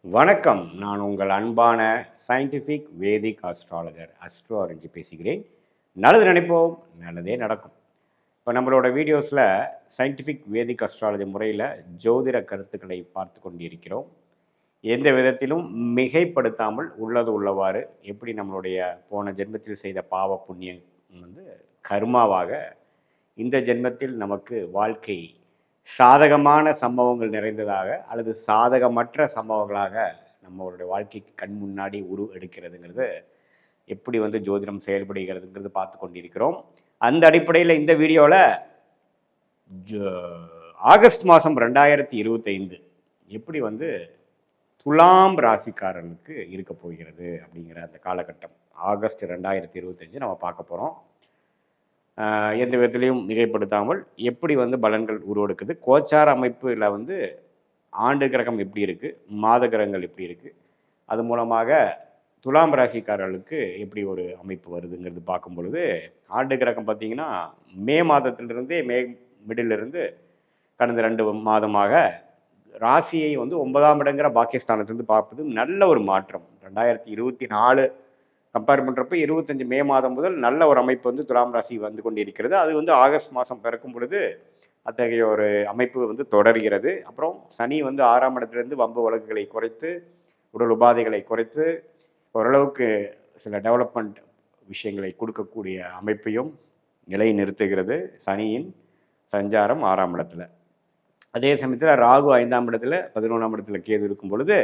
வணக்கம். நான் உங்கள் அன்பான சயின்டிஃபிக் வேதிக் அஸ்ட்ராலஜர் அஸ்ட்ரோ ஆரஞ்சு பேசுகிறேன். நல்லது நினைப்போம், நல்லதே நடக்கும். இப்போ நம்மளோட வீடியோஸில் சயின்டிஃபிக் வேதிக் அஸ்ட்ராலஜி முறையில் ஜோதிட கருத்துக்களை பார்த்து கொண்டிருக்கிறோம். எந்த விதத்திலும் மிகைப்படுத்தாமல் உள்ளது உள்ளவாறு எப்படி நம்மளுடைய போன ஜென்மத்தில் செய்த பாவ புண்ணியம் வந்து கர்மாவாக இந்த ஜென்மத்தில் நமக்கு வாழ்க்கை சாதகமான சம்பவங்கள் நிறைந்ததாக அல்லது சாதகமற்ற சம்பவங்களாக நம்மளுடைய வாழ்க்கைக்கு கண் முன்னாடி எடுக்கிறதுங்கிறது எப்படி ஜோதிடம் செயல்படுகிறதுங்கிறது பார்த்து கொண்டிருக்கிறோம். அந்த அடிப்படையில் இந்த வீடியோவில் ஆகஸ்ட் மாதம் 2025 எப்படி துலாம் ராசிக்காரனுக்கு இருக்க போகிறது அப்படிங்கிற அந்த காலகட்டம் ஆகஸ்ட் 2025 நம்ம பார்க்க போகிறோம். எந்த விதத்திலையும் மிகைப்படுத்தாமல் எப்படி பலன்கள் உருவெடுக்குது, கோச்சார அமைப்பில் ஆண்டு கிரகம் எப்படி இருக்குது, மாத கிரகங்கள் எப்படி இருக்குது, அது மூலமாக துலாம் ராசிக்காரர்களுக்கு எப்படி ஒரு அமைப்பு வருதுங்கிறது பார்க்கும் பொழுது ஆண்டு கிரகம் பார்த்திங்கன்னா மே மாதத்திலிருந்தே மிடிலிருந்து கடந்த 2 மாதமாக ராசியை 9ஆம் இடங்கிற பாக்கியஸ்தானத்திலிருந்து பார்ப்பது நல்ல ஒரு மாற்றம். 2024 கம்பேர் பண்ணுறப்ப 25 மே மாதம் முதல் நல்ல ஒரு அமைப்பு துலாம் ராசி வந்து கொண்டிருக்கிறது. அது ஆகஸ்ட் மாதம் பிறக்கும் பொழுது அத்தகைய ஒரு அமைப்பு தொடர்கிறது. அப்புறம் சனி 6ஆம் இடத்துலேருந்து வம்பு வழக்குகளை குறைத்து, உடல் உபாதைகளை குறைத்து, ஓரளவுக்கு சில டெவலப்மெண்ட் விஷயங்களை கொடுக்கக்கூடிய அமைப்பையும் நிலை நிறுத்துகிறது சனியின் சஞ்சாரம் 6ஆம் இடத்துல. அதே சமயத்தில் ராகு 5ஆம் இடத்துல 11ஆம் இடத்துல கேது இருக்கும் பொழுது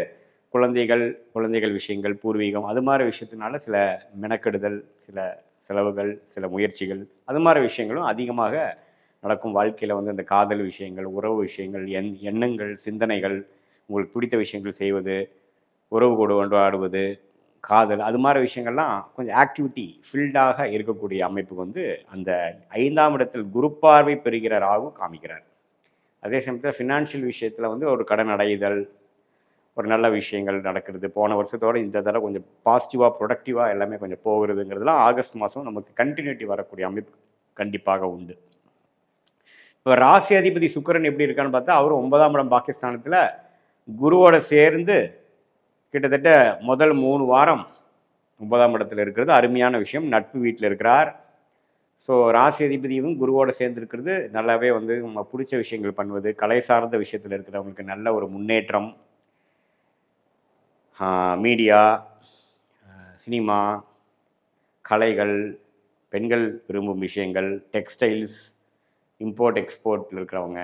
குழந்தைகள் விஷயங்கள், பூர்வீகம், அது மாதிரி விஷயத்தினால சில மெனக்கெடுதல், சில செலவுகள், சில முயற்சிகள், அது மாதிரி விஷயங்களும் அதிகமாக நடக்கும். வாழ்க்கையில் அந்த காதல் விஷயங்கள், உறவு விஷயங்கள், எண்ணங்கள், சிந்தனைகள், உங்களுக்கு பிடித்த விஷயங்கள் செய்வது, உறவு கொண்டாடுவது, காதல், அது மாதிரி விஷயங்கள்லாம் கொஞ்சம் ஆக்டிவிட்டி ஃபீல்டாக இருக்கக்கூடிய அமைப்புக்கு அந்த 5ஆம் இடத்தில் குரு பார்வை பெறுகிற ராகு காமிக்கிறார். அதே சமயத்தில் ஃபினான்ஷியல் விஷயத்தில் ஒரு கடன் அடைதல், ஒரு நல்ல விஷயங்கள் நடக்கிறது. போன வருஷத்தோடு இந்த தடவை கொஞ்சம் பாசிட்டிவாக ப்ரொடக்டிவாக எல்லாமே கொஞ்சம் போகிறதுங்கிறதுலாம் ஆகஸ்ட் மாதம் நமக்கு கண்டினியூட்டி வரக்கூடிய அமைப்பு கண்டிப்பாக உண்டு. இப்போ ராசி அதிபதி சுக்கிரன் எப்படி இருக்கான்னு பார்த்தா அவர் 9ஆம் இடம் பாகிஸ்தானத்தில் குருவோட சேர்ந்து கிட்டத்தட்ட முதல் 3 வாரம் 9ஆம் இடத்துல இருக்கிறது அருமையான விஷயம். நட்பு வீட்டில் இருக்கிறார். ஸோ ராசி அதிபதியும் குருவோட சேர்ந்து இருக்கிறது நல்லாவே நம்ம பிடிச்ச விஷயங்கள் பண்ணுவது, கலை சார்ந்த விஷயத்தில் இருக்கிறவங்களுக்கு நல்ல ஒரு முன்னேற்றம். மீடியா, சினிமா, கலைகள், பெண்கள் விரும்பும் விஷயங்கள், டெக்ஸ்டைல்ஸ், இம்போர்ட் எக்ஸ்போர்ட்டில் இருக்கிறவங்க,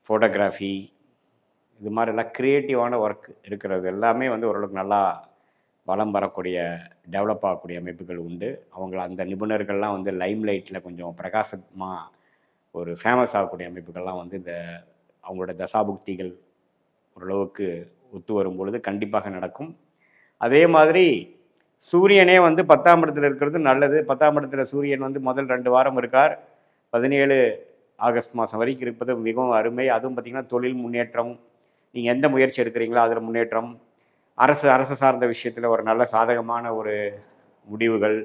ஃபோட்டோகிராஃபி, இது மாதிரிலாம் க்ரியேட்டிவான ஒர்க் இருக்கிறது எல்லாமே ஓரளவுக்கு நல்லா வளம் வரக்கூடிய, டெவலப் ஆகக்கூடிய அமைப்புகள் உண்டு. அவங்கள அந்த நிபுணர்கள்லாம் லைம் லைட்டில் கொஞ்சம் பிரகாசமாக ஒரு ஃபேமஸ் ஆகக்கூடிய அமைப்புகள்லாம் இந்த அவங்களோட தசாபுக்திகள் ஓரளவுக்கு ஒத்து வரும் பொழுது கண்டிப்பாக நடக்கும். அதே மாதிரி சூரியனே 10ஆம் இடத்துல இருக்கிறது நல்லது. 10ஆம் இடத்துல சூரியன் முதல் 2 வாரம் இருக்கார். 17 ஆகஸ்ட் மாதம் வரைக்கும் இருப்பது மிகவும் அருமை. அதுவும் பார்த்திங்கன்னா தொழில் முன்னேற்றம், நீங்கள் எந்த முயற்சி எடுக்கிறீங்களோ அதில் முன்னேற்றம், அரசு சார்ந்த விஷயத்தில் ஒரு நல்ல சாதகமான ஒரு முடிவுகள்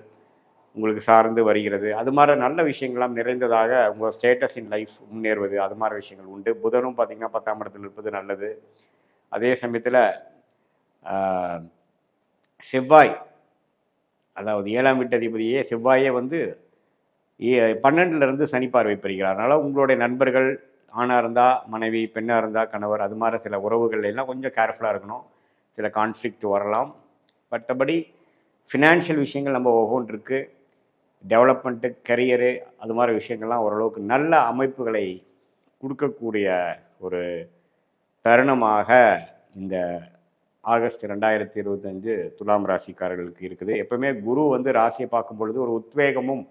உங்களுக்கு சார்ந்து வருகிறது. அது மாதிரி நல்ல விஷயங்கள்லாம் நிறைந்ததாக உங்கள் ஸ்டேட்டஸ் இன் லைஃப் முன்னேறுவது, அது மாதிரி விஷயங்கள் உண்டு. புதனும் பார்த்திங்கன்னா 10ஆம் இடத்துல இருப்பது நல்லது. அதே சமயத்தில் செவ்வாய், அதாவது 7ஆம் வீட்டு அதிபதியே செவ்வாயே 12லேருந்து சனி பார்வை பெறுகிறார். அதனால் உங்களுடைய நண்பர்கள் ஆணாக இருந்தால் மனைவி, பெண்ணாக இருந்தால் கணவர், அது மாதிரி சில உறவுகள் எல்லாம் கொஞ்சம் கேர்ஃபுல்லாக இருக்கணும். சில கான்ஃப்ளிக்ட் வரலாம். மற்றபடி ஃபினான்ஷியல் விஷயங்கள் நம்ம ஒவ்வொன்று இருக்குது. டெவலப்மெண்ட்டு, கரியரு, அது மாதிரி விஷயங்கள்லாம் ஓரளவுக்கு நல்ல அமைப்புகளை கொடுக்கக்கூடிய ஒரு தருணமாக இந்த ஆகஸ்ட் 2025 துலாம் ராசிக்காரர்களுக்கு இருக்குது. எப்பவுமே குரு ராசியை பார்க்கும் பொழுது ஒரு உத்வேகமும்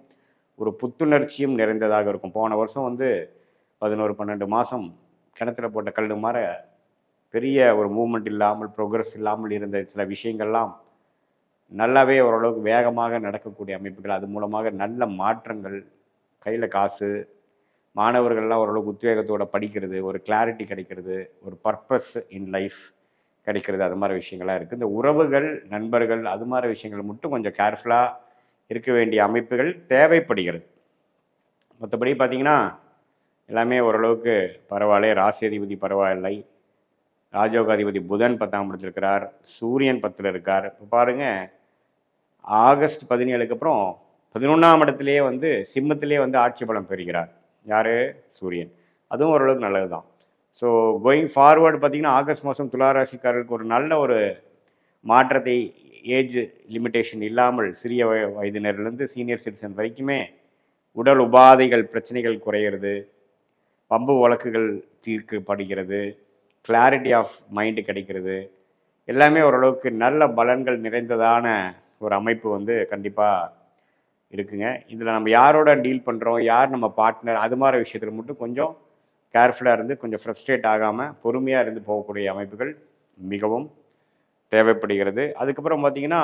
ஒரு புத்துணர்ச்சியும் நிறைந்ததாக இருக்கும். போன வருஷம் 11-12 மாதம் கிணத்துல போட்ட கல் மாதிரி பெரிய ஒரு மூவ்மெண்ட் இல்லாமல், ப்ரோக்ரஸ் இல்லாமல் இருந்த சில விஷயங்கள்லாம் நல்லாவே ஓரளவுக்கு வேகமாக நடக்கக்கூடிய அமைப்புகள், அது மூலமாக நல்ல மாற்றங்கள், கையில் காசு, மாணவர்கள்லாம் ஓரளவுக்கு உத்வேகத்தோடு படிக்கிறது, ஒரு கிளாரிட்டி கிடைக்கிறது, ஒரு பர்பஸ் இன் லைஃப் கிடைக்கிறது, அது மாதிரி விஷயங்கள்லாம் இருக்குது. இந்த உறவுகள், நண்பர்கள், அது மாதிரி விஷயங்கள் மட்டும் கொஞ்சம் கேர்ஃபுல்லாக இருக்க வேண்டிய அமைப்புகள் தேவைப்படுகிறது. மற்றபடி பார்த்திங்கன்னா எல்லாமே ஓரளவுக்கு பரவாயில்லை. ராசி அதிபதி பரவாயில்லை. ராஜயோகாதிபதி புதன் 10ஆம் இடத்துல இருக்கிறார், சூரியன் 10ல் இருக்கார். இப்போ பாருங்க, ஆகஸ்ட் 17க்கு அப்புறம் 11ஆம் இடத்துலேயே வந்து சிம்மத்திலே வந்து ஆட்சி பலம் பெறுகிறார். யார்? சூரியன். அதுவும் ஓரளவுக்கு நல்லது தான். ஸோ கோயிங் ஃபார்வர்டு பார்த்தீங்கன்னா, ஆகஸ்ட் மாதம் துளாராசிக்காரர்களுக்கு ஒரு நல்ல ஒரு மாற்றத்தை, ஏஜ் லிமிட்டேஷன் இல்லாமல் சிறிய வயதினர்லேருந்து சீனியர் சிட்டிசன் வரைக்குமே உடல் உபாதைகள் பிரச்சனைகள் குறையிறது, வம்பு வழக்குகள் தீர்க்கப்படுகிறது, கிளாரிட்டி ஆஃப் மைண்டு கிடைக்கிறது, எல்லாமே ஓரளவுக்கு நல்ல பலன்கள் நிறைந்ததான ஒரு அமைப்பு வந்து கண்டிப்பாக இருக்குங்க. இதில் நம்ம யாரோட டீல் பண்ணுறோம், யார் நம்ம பார்ட்னர், அது மாதிரி விஷயத்தில் மட்டும் கொஞ்சம் கேர்ஃபுல்லாக இருந்து கொஞ்சம் ஃப்ரஸ்ட்ரேட் ஆகாமல் பொறுமையாக இருந்து போகக்கூடிய அமைப்புகள் மிகவும் தேவைப்படுகிறது. அதுக்கப்புறம் பார்த்திங்கன்னா,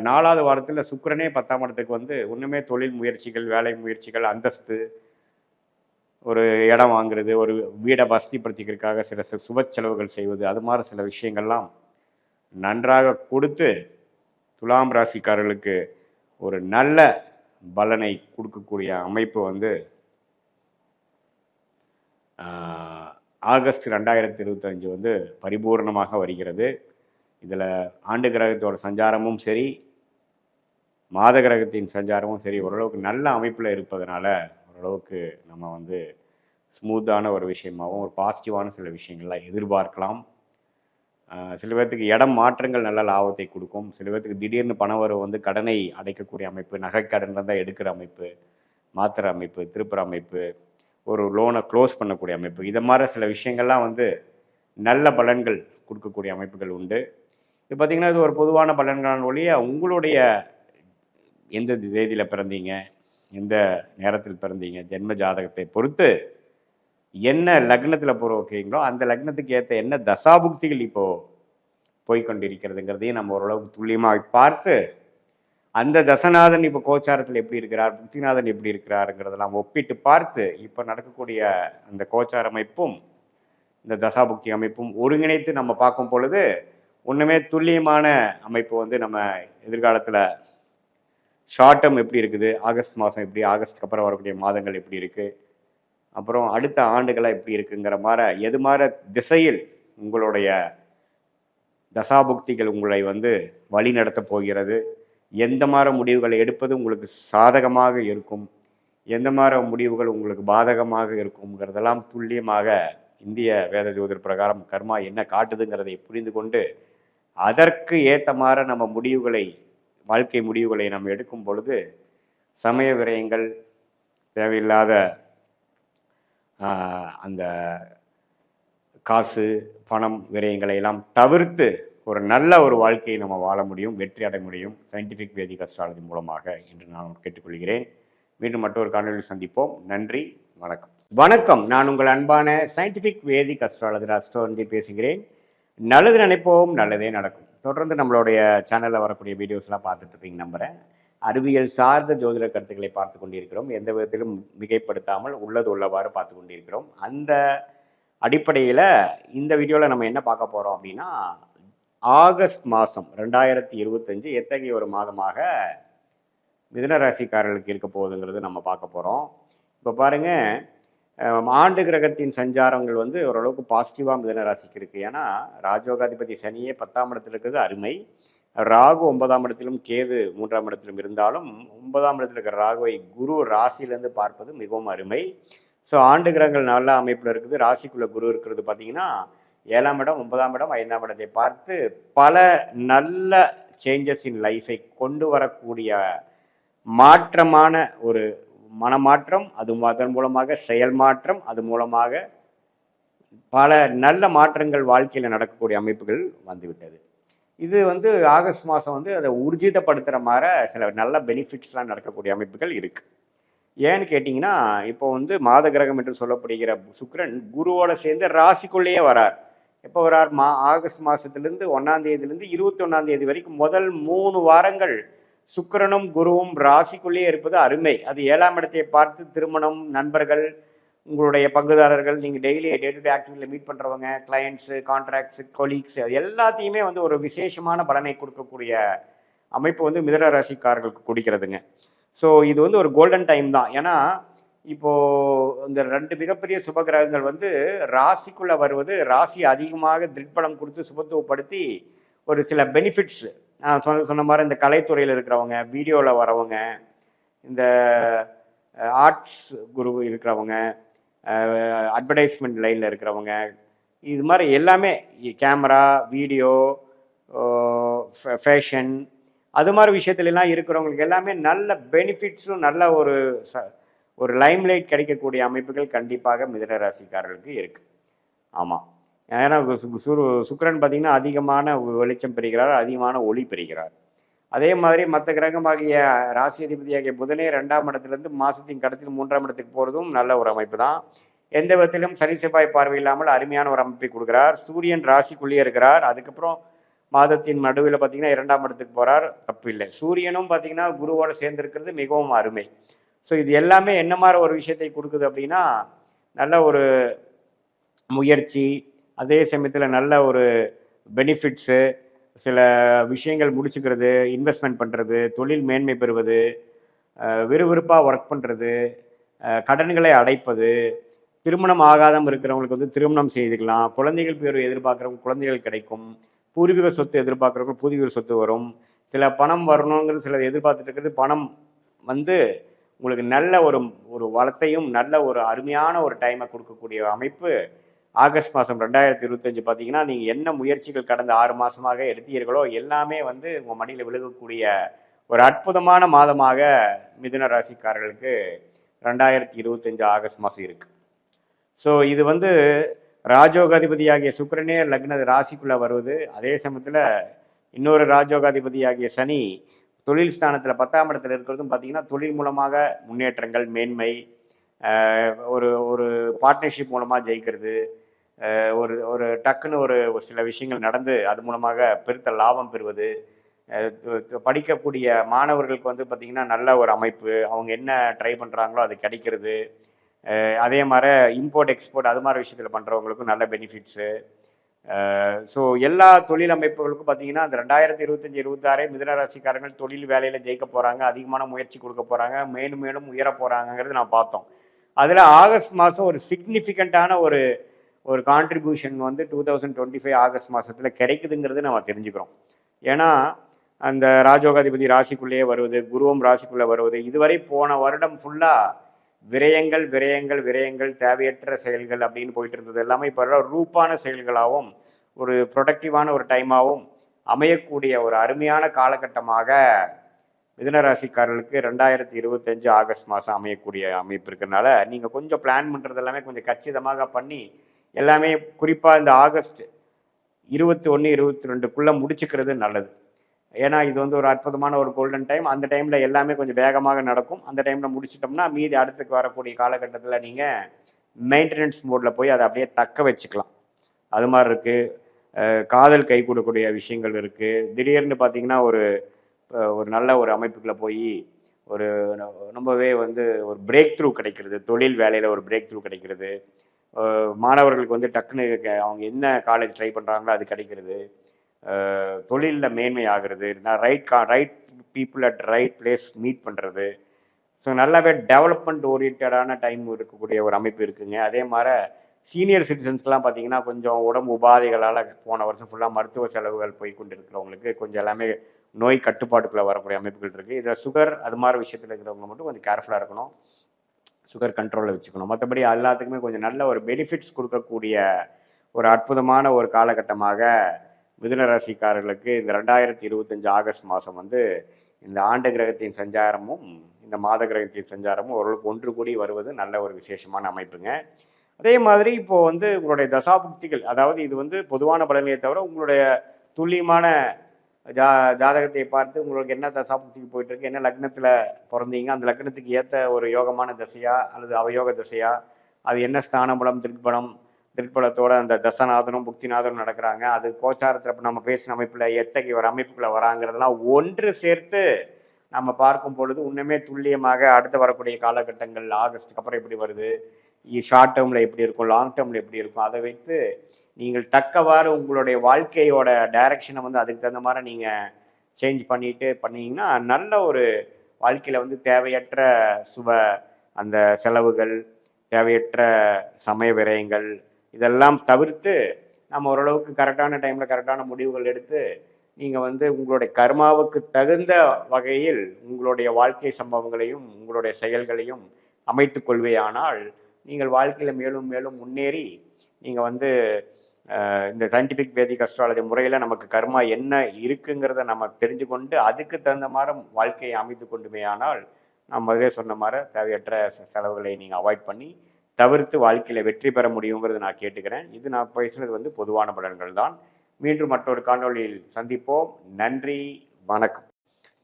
4வது வாரத்தில் சுக்கிரனே 10ஆம் இடத்துக்கு வந்து ஒன்றுமே தொழில் முயற்சிகள், வேலை முயற்சிகள், அந்தஸ்து, ஒரு இடம் வாங்குறது, ஒரு வீடை வசதிப்படுத்திக்கிறதுக்காக சில சுப செலவுகள் செய்வது, அது மாதிரி சில விஷயங்கள்லாம் நன்றாக கொடுத்து துலாம் ராசிக்காரர்களுக்கு ஒரு நல்ல பலனை கொடுக்கக்கூடிய அமைப்பு வந்து ஆகஸ்ட் 2025 வந்து பரிபூர்ணமாக வருகிறது. இதில் ஆண்டு கிரகத்தோட சஞ்சாரமும் சரி, மாத கிரகத்தின் சஞ்சாரமும் சரி, ஓரளவுக்கு நல்ல அமைப்பில் இருப்பதனால ஓரளவுக்கு நம்ம வந்து ஸ்மூத்தான ஒரு விஷயமாகவும் ஒரு பாசிட்டிவான சில விஷயங்கள்லாம் எதிர்பார்க்கலாம். சில பேர்த்துக்கு இடம் மாற்றங்கள் நல்ல லாபத்தை கொடுக்கும். சில பேர்த்துக்கு திடீர்னு பணவரவு வந்து கடனை அடைக்கக்கூடிய அமைப்பு, நகைக்கடன் தான் எடுக்கிற அமைப்பு, மாத்திர அமைப்பு, திருப்புற அமைப்பு, ஒரு லோனை க்ளோஸ் பண்ணக்கூடிய அமைப்பு, இதை மாதிரி சில விஷயங்கள்லாம் வந்து நல்ல பலன்கள் கொடுக்கக்கூடிய அமைப்புகள் உண்டு. இது பார்த்திங்கன்னா, இது ஒரு பொதுவான பலன்களான ஒழிய உங்களுடைய எந்த தேதியில் பிறந்தீங்க, எந்த நேரத்தில் பிறந்தீங்க, ஜென்ம ஜாதகத்தை பொறுத்து என்ன லக்னத்தில் வைக்கிறீங்களோ அந்த லக்னத்துக்கு ஏற்ற என்ன தசாபுக்திகள் இப்போது போய்கொண்டிருக்கிறதுங்கிறதையும் நம்ம ஓரளவுக்கு துல்லியமாக பார்த்து, அந்த தசநாதன் இப்போ கோச்சாரத்தில் எப்படி இருக்கிறார், புக்திநாதன் எப்படி இருக்கிறாருங்கிறதெல்லாம் ஒப்பிட்டு பார்த்து இப்போ நடக்கக்கூடிய அந்த கோச்சார அமைப்பும் இந்த தசாபுக்தி அமைப்பும் ஒருங்கிணைத்து நம்ம பார்க்கும் பொழுது ஒன்றுமே துல்லியமான அமைப்பு வந்து நம்ம எதிர்காலத்தில் ஷார்ட் டேர்ம் எப்படி இருக்குது, ஆகஸ்ட் மாதம் எப்படி, ஆகஸ்ட்டுக்கு அப்புறம் வரக்கூடிய மாதங்கள் எப்படி இருக்குது, அப்புறம் அடுத்த ஆண்டுகளாக எப்படி இருக்குங்கிற மாதிரி எது மாதிரி திசையில் உங்களுடைய தசாபுக்திகள் உங்களை வந்து வழி நடத்த போகிறது, எந்த மாதிரி முடிவுகளை எடுப்பது உங்களுக்கு சாதகமாக இருக்கும், எந்த மாதிரி முடிவுகள் உங்களுக்கு பாதகமாக இருக்குங்கிறதெல்லாம் துல்லியமாக இந்திய வேத ஜோதிட பிரகாரம் கர்மா என்ன காட்டுதுங்கிறதை புரிந்து கொண்டு அதற்கு ஏற்ற மாதிரி நம்ம முடிவுகளை, வாழ்க்கை முடிவுகளை நம்ம எடுக்கும் பொழுது சமய விரயங்கள், தேவையில்லாத அந்த காசு பணம் விரயங்களை எல்லாம் தவிர்த்து ஒரு நல்ல ஒரு வாழ்க்கையை நம்ம வாழ முடியும், வெற்றி அடைய முடியும் சயின்டிஃபிக் வேதிக் அஸ்ட்ராலஜி மூலமாக என்று நான் கேட்டுக்கொள்கிறேன். மீண்டும் மற்றொரு காணொலியில் சந்திப்போம். நன்றி, வணக்கம். வணக்கம், நான் உங்கள் அன்பான சயின்டிஃபிக் வேதிக் அஸ்ட்ராலஜர் அஸ்ட்ரோன்ஜி பேசுகிறேன். நல்லது நினைப்போம், நல்லதே நடக்கும். தொடர்ந்து நம்மளுடைய சேனலில் வரக்கூடிய வீடியோஸ்லாம் பார்த்துட்டு இருப்பீங்க நம்புகிறேன். அறிவியல் சார்ந்த ஜோதிட கருத்துக்களை பார்த்து கொண்டிருக்கிறோம். எந்த விதத்திலும் மிகைப்படுத்தாமல் உள்ளது உள்ளவாறு பார்த்து கொண்டிருக்கிறோம். அந்த அடிப்படையில் இந்த வீடியோவில் நம்ம என்ன பார்க்க போகிறோம் அப்படின்னா, ஆகஸ்ட் மாதம் 2025 எத்தகைய ஒரு மாதமாக மிதுன ராசிக்காரர்களுக்கு இருக்க போகுதுங்கிறது நம்ம பார்க்க போகிறோம். இப்போ பாருங்கள், ஆண்டு கிரகத்தின் சஞ்சாரங்கள் வந்து ஓரளவுக்கு பாசிட்டிவாக மிதுன ராசிக்கு இருக்குது. ஏன்னா ராஜயோகாதிபதி சனியே 10ஆம் இடத்துல இருக்கிறது அருமை. ராகு 9ஆம் இடத்திலும் கேது 3ஆம் இடத்திலும் இருந்தாலும் 9ஆம் இடத்துல இருக்கிற ராகுவை குரு ராசியிலேருந்து பார்ப்பது மிகவும் அருமை. ஸோ ஆண்டு கிரகங்கள் நல்ல அமைப்பில் இருக்குது. ராசிக்குள்ளே குரு இருக்கிறது பார்த்தீங்கன்னா 7ஆம் இடம், 9ஆம் இடம், 5ஆம் இடத்தை பார்த்து பல நல்ல சேஞ்சஸ் இன் லைஃபை கொண்டு வரக்கூடிய மாற்றமான ஒரு மனமாற்றம், அது அதன் மூலமாக செயல் மாற்றம், அது மூலமாக பல நல்ல மாற்றங்கள் வாழ்க்கையில் நடக்கக்கூடிய அமைப்புகள் வந்துவிட்டது. இது வந்து ஆகஸ்ட் மாதம் வந்து அதை ஊர்ஜிதப்படுத்துகிற மாதிரி சில நல்ல பெனிஃபிட்ஸ்லாம் நடக்கக்கூடிய அமைப்புகள் இருக்குது. ஏன்னு கேட்டிங்கன்னா, இப்போ வந்து மாத கிரகம் என்று சொல்லப்படுகிற சுக்கிரன் குருவோட சேர்ந்து ராசிக்குள்ளேயே வரார். எப்போ வரார்? ஆகஸ்ட் மாதத்துலேருந்து 1ஆம் தேதியிலேருந்து 21ஆம் தேதி வரைக்கும் முதல் 3 வாரங்கள் சுக்கிரனும் குருவும் ராசிக்குள்ளேயே இருப்பது அருமை. அது 7ஆம் இடத்தை பார்த்து திருமணம், நண்பர்கள், உங்களுடைய பங்குதாரர்கள், நீங்கள் டெய்லி டே டு டே ஆக்டிவிட்டியில் மீட் பண்ணுறவங்க, கிளையண்ட்ஸு, கான்ட்ராக்ட்ஸு, கொலீக்ஸ், அது எல்லாத்தையுமே வந்து ஒரு விசேஷமான பலனை கொடுக்கக்கூடிய அமைப்பு வந்து மிதுன ராசிக்காரர்களுக்கு கொடுக்கிறதுங்க. ஸோ இது வந்து ஒரு கோல்டன் டைம் தான். ஏன்னா இப்போது இந்த 2 மிகப்பெரிய சுப கிரகங்கள் வந்து ராசிக்குள்ளே வருவது, ராசி அதிகமாக திக்பலம் கொடுத்து சுபத்துவப்படுத்தி ஒரு சில பெனிஃபிட்ஸ், நான் சொன்ன மாதிரி இந்த கலைத்துறையில் இருக்கிறவங்க, வீடியோவில் வரவங்க, இந்த ஆர்ட்ஸ் குரு இருக்கிறவங்க, அட்வர்டைஸ்மெண்ட் லைனில் இருக்கிறவங்க, இது மாதிரி எல்லாமே கேமரா, வீடியோ, ஃபேஷன், அது மாதிரி விஷயத்துலலாம் இருக்கிறவங்களுக்கு எல்லாமே நல்ல பெனிஃபிட்ஸும் நல்ல ஒரு லைம்லைட் கிடைக்கக்கூடிய அமைப்புகள் கண்டிப்பாக மிதுன ராசிக்காரர்களுக்கு இருக்குது. ஆமாம், ஏன்னா சுக்கிரன் பார்த்திங்கன்னா அதிகமான வெளிச்சம் பெறுகிறார், அதிகமான ஒளி பெறுகிறார். அதே மாதிரி மற்ற கிரகமாகிய ராசி அதிபதியாகிய புதனே 2ஆம் இடத்துலேருந்து மாதத்தின் கடத்தில் 3ஆம் இடத்துக்கு போகிறதும் நல்ல ஒரு அமைப்பு தான். எந்த விதத்திலும் சனி செவ்வாய் பார்வை இல்லாமல் அருமையான ஒரு அமைப்பை கொடுக்குறார். சூரியன் ராசிக்குள்ளேயே இருக்கிறார். அதுக்கப்புறம் மாதத்தின் நடுவில் பார்த்தீங்கன்னா 2ஆம் இடத்துக்கு போகிறார், தப்பு இல்லை. சூரியனும் பார்த்தீங்கன்னா குருவோடு சேர்ந்துருக்கிறது மிகவும் அருமை. ஸோ இது எல்லாமே என்ன மாதிரி ஒரு விஷயத்தை கொடுக்குது அப்படின்னா, நல்ல ஒரு முயற்சி, அதே சமயத்தில் நல்ல ஒரு பெனிஃபிட்ஸு, சில விஷயங்கள் முடிச்சுக்கிறது, இன்வெஸ்ட்மெண்ட் பண்ணுறது, தொழில் மேன்மை பெறுவது, விறுவிறுப்பாக ஒர்க் பண்ணுறது, கடன்களை அடைப்பது, திருமணம் ஆகாதம் இருக்கிறவங்களுக்கு வந்து திருமணம் செய்துக்கலாம், குழந்தைகள் பேர் எதிர்பார்க்குறவங்க குழந்தைகள் கிடைக்கும், பூர்வீக சொத்து எதிர்பார்க்குறவங்க பூர்வீக சொத்து வரும், சில பணம் வரணுங்கிறது சில எதிர்பார்த்துட்டு இருக்கிறது பணம் வந்து உங்களுக்கு நல்ல ஒரு வளத்தையும் நல்ல ஒரு அருமையான ஒரு டைமை கொடுக்கக்கூடிய அமைப்பு ஆகஸ்ட் மாதம் 2025 பார்த்தீங்கன்னா, நீங்கள் என்ன முயற்சிகள் கடந்த 6 மாதமாக எடுத்தீர்களோ எல்லாமே வந்து உங்கள் மடியில் விழுகக்கூடிய ஒரு அற்புதமான மாதமாக மிதுன ராசிக்காரர்களுக்கு 2025 ஆகஸ்ட் மாதம் இருக்குது. ஸோ இது வந்து ராஜோகாதிபதியாகிய சுக்கிரனே லக்ன ராசிக்குள்ளே வருவது, அதே சமயத்தில் இன்னொரு ராஜோகாதிபதியாகிய சனி தொழில் ஸ்தானத்தில் 10ஆம் இடத்துல இருக்கிறதும் பார்த்தீங்கன்னா, தொழில் மூலமாக முன்னேற்றங்கள், மேன்மை, ஒரு பார்ட்னர்ஷிப் மூலமாக ஜெயிக்கிறது, ஒரு டக்குன்னு ஒரு சில விஷயங்கள் நடந்து அது மூலமாக பெருத்த லாபம் பெறுவது, படிக்கக்கூடிய மாணவர்களுக்கு வந்து பார்த்திங்கன்னா நல்ல ஒரு அமைப்பு, அவங்க என்ன ட்ரை பண்ணுறாங்களோ அது கிடைக்கிறது. அதே மாதிரி இம்போர்ட் எக்ஸ்போர்ட் அது மாதிரி விஷயத்தில் பண்ணுறவங்களுக்கும் நல்ல பெனிஃபிட்ஸு. ஸோ எல்லா தொழில் அமைப்புகளுக்கும் பார்த்தீங்கன்னா அந்த 2025-26 மிதுன ராசிக்காரங்கள் தொழில் வேலையில் ஜெயிக்க போகிறாங்க, அதிகமான முயற்சி கொடுக்க போகிறாங்க, மேலும் மேலும் உயர போகிறாங்கிறது நான் பார்த்தோம். அதில் ஆகஸ்ட் மாதம் ஒரு சிக்னிஃபிகண்ட்டான ஒரு கான்ட்ரிபியூஷன் வந்து 2025 ஆகஸ்ட் மாதத்தில் கிடைக்குதுங்கிறது நம்ம தெரிஞ்சுக்கிறோம். ஏன்னா அந்த ராஜோகாதிபதி ராசிக்குள்ளேயே வருவது, குருவும் ராசிக்குள்ளே வருவது, இதுவரை போன வருடம் ஃபுல்லாக விரயங்கள் விரயங்கள் விரயங்கள் தேவையற்ற செயல்கள் அப்படின்னு போயிட்டு இருந்தது எல்லாமே இப்போ ரூப்பான செயல்களாகவும் ஒரு ப்ரொடக்டிவான ஒரு டைமாகவும் அமையக்கூடிய ஒரு அருமையான காலகட்டமாக மிதுனராசிக்காரர்களுக்கு 2025 ஆகஸ்ட் மாதம் அமையக்கூடிய அமைப்பு இருக்கிறதுனால நீங்கள் கொஞ்சம் பிளான் பண்ணுறது எல்லாமே கொஞ்சம் கச்சிதமாக பண்ணி எல்லாமே குறிப்பாக இந்த ஆகஸ்ட் 21, 22க்குள்ளே முடிச்சுக்கிறது நல்லது. ஏன்னா இது வந்து ஒரு அற்புதமான ஒரு கோல்டன் டைம். அந்த டைமில் எல்லாமே கொஞ்சம் வேகமாக நடக்கும். அந்த டைமில் முடிச்சிட்டோம்னா மீதி அடுத்துக்கு வரக்கூடிய காலகட்டத்தில் நீங்கள் மெயின்டெனன்ஸ் மோடில் போய் அதை அப்படியே தக்க வச்சுக்கலாம். அது மாதிரி இருக்குது. காதல் கை கொடுக்கக்கூடிய விஷயங்கள் இருக்குது. திடீர்னு பார்த்தீங்கன்னா ஒரு நல்ல ஒரு அமைப்புக்குள்ளே போய் ஒரு ரொம்பவே வந்து ஒரு பிரேக் த்ரூ கிடைக்கிறது, தொழில் வேலையில் ஒரு பிரேக் த்ரூ கிடைக்கிறது, மாணவர்களுக்கு வந்து டக்குன்னு அவங்க என்ன காலேஜ் ட்ரை பண்ணுறாங்களோ அது கிடைக்கிறது, தொழிலில் மேன்மை ஆகிறது, right people at right place meet பண்ணுறது. ஸோ நல்லாவே டெவலப்மெண்ட் ஓரியன்டான டைம் இருக்கக்கூடிய ஒரு அமைப்பு இருக்குங்க. அதே மாதிரி சீனியர் சிட்டிசன்ஸ்க்கெலாம் பார்த்தீங்கன்னா கொஞ்சம் உடம்பு உபாதைகளால் போன வருஷம் ஃபுல்லாக மருத்துவ செலவுகள் போய் கொண்டு இருக்கிறவங்களுக்கு கொஞ்சம் எல்லாமே நோய் கட்டுப்பாட்டுக்குள்ளே வரக்கூடிய அமைப்புகள் இருக்குது. இதில் சுகர் அது மாதிரி விஷயத்தில் இருக்கிறவங்க மட்டும் கொஞ்சம் கேர்ஃபுல்லாக இருக்கணும், சுகர் கண்ட்ரோலில் வச்சுக்கணும். மற்றபடி எல்லாத்துக்குமே கொஞ்சம் நல்ல ஒரு பெனிஃபிட்ஸ் கொடுக்கக்கூடிய ஒரு அற்புதமான ஒரு காலகட்டமாக மிதுன ராசிக்காரர்களுக்கு இந்த 2025 ஆகஸ்ட் மாதம் வந்து இந்த ஆண்டு கிரகத்தின் சஞ்சாரமும் இந்த மாத கிரகத்தின் சஞ்சாரமும் ஓரளவுக்கு ஒன்று கூடி வருவது நல்ல ஒரு விசேஷமான அமைப்புங்க. அதே மாதிரி இப்போது வந்து உங்களுடைய தசாபுக்திகள், அதாவது இது வந்து பொதுவான பலனையை தவிர உங்களுடைய துல்லியமான ஜாதகத்தை பார்த்து உங்களுக்கு என்ன தசாபுக்திக்கு போயிட்டுருக்கு, என்ன லக்னத்தில் பிறந்தீங்க, அந்த லக்னத்துக்கு ஏற்ற ஒரு யோகமான தசையா அல்லது அவயோக தசையா, அது என்ன ஸ்தானபலம் திருப்பலத்தோட அந்த தசநாதனும் புக்திநாதனும் நடக்கிறாங்க, அது கோச்சாரத்தில் இப்போ நம்ம பேசின அமைப்பில் எத்தகைய ஒரு அமைப்புக்குள்ளே வராங்கிறதெல்லாம் ஒன்று சேர்த்து நம்ம பார்க்கும் பொழுது இன்னுமே துல்லியமாக அடுத்து வரக்கூடிய காலகட்டங்கள் ஆகஸ்ட்டுக்கு அப்புறம் எப்படி வருது, ஷார்ட் டேர்மில் எப்படி இருக்கும், லாங் டேர்மில் எப்படி இருக்கும், அதை வைத்து நீங்கள் தக்கவாறு உங்களுடைய வாழ்க்கையோட டைரக்ஷனை வந்து அதுக்கு தகுந்த மாதிரி நீங்கள் சேஞ்ச் பண்ணிட்டு பண்ணீங்கன்னா நல்ல ஒரு வாழ்க்கையில் வந்து தேவையற்ற அந்த செலவுகள், தேவையற்ற சமய விரயங்கள் இதெல்லாம் தவிர்த்து நம்ம ஓரளவுக்கு கரெக்டான டைமில் கரெக்டான முடிவுகள் எடுத்து நீங்கள் வந்து உங்களுடைய கர்மாவுக்கு தகுந்த வகையில் உங்களுடைய வாழ்க்கை சம்பவங்களையும் உங்களுடைய செயல்களையும் அமைத்து கொள்வேயானால் நீங்கள் வாழ்க்கையில் மேலும் மேலும் முன்னேறி நீங்கள் வந்து இந்த சயின்டிஃபிக் வேதிக் அஸ்ட்ராலஜி முறையில் நமக்கு கர்மா என்ன இருக்குங்கிறத நம்ம தெரிஞ்சு கொண்டு அதுக்கு தகுந்த மாதிரி வாழ்க்கையை அமைத்து கொண்டுமே ஆனால் நான் முதலே சொன்ன மாதிரி தேவையற்ற செலவுகளை நீங்கள் அவாய்ட் பண்ணி தவிர்த்து வாழ்க்கையில் வெற்றி பெற முடியுங்கிறத நான் கேட்டுக்கிறேன். இது நான் பேசுனது வந்து பொதுவான பலன்கள் தான். மீண்டும் மற்றொரு காணொலியில் சந்திப்போம். நன்றி, வணக்கம்.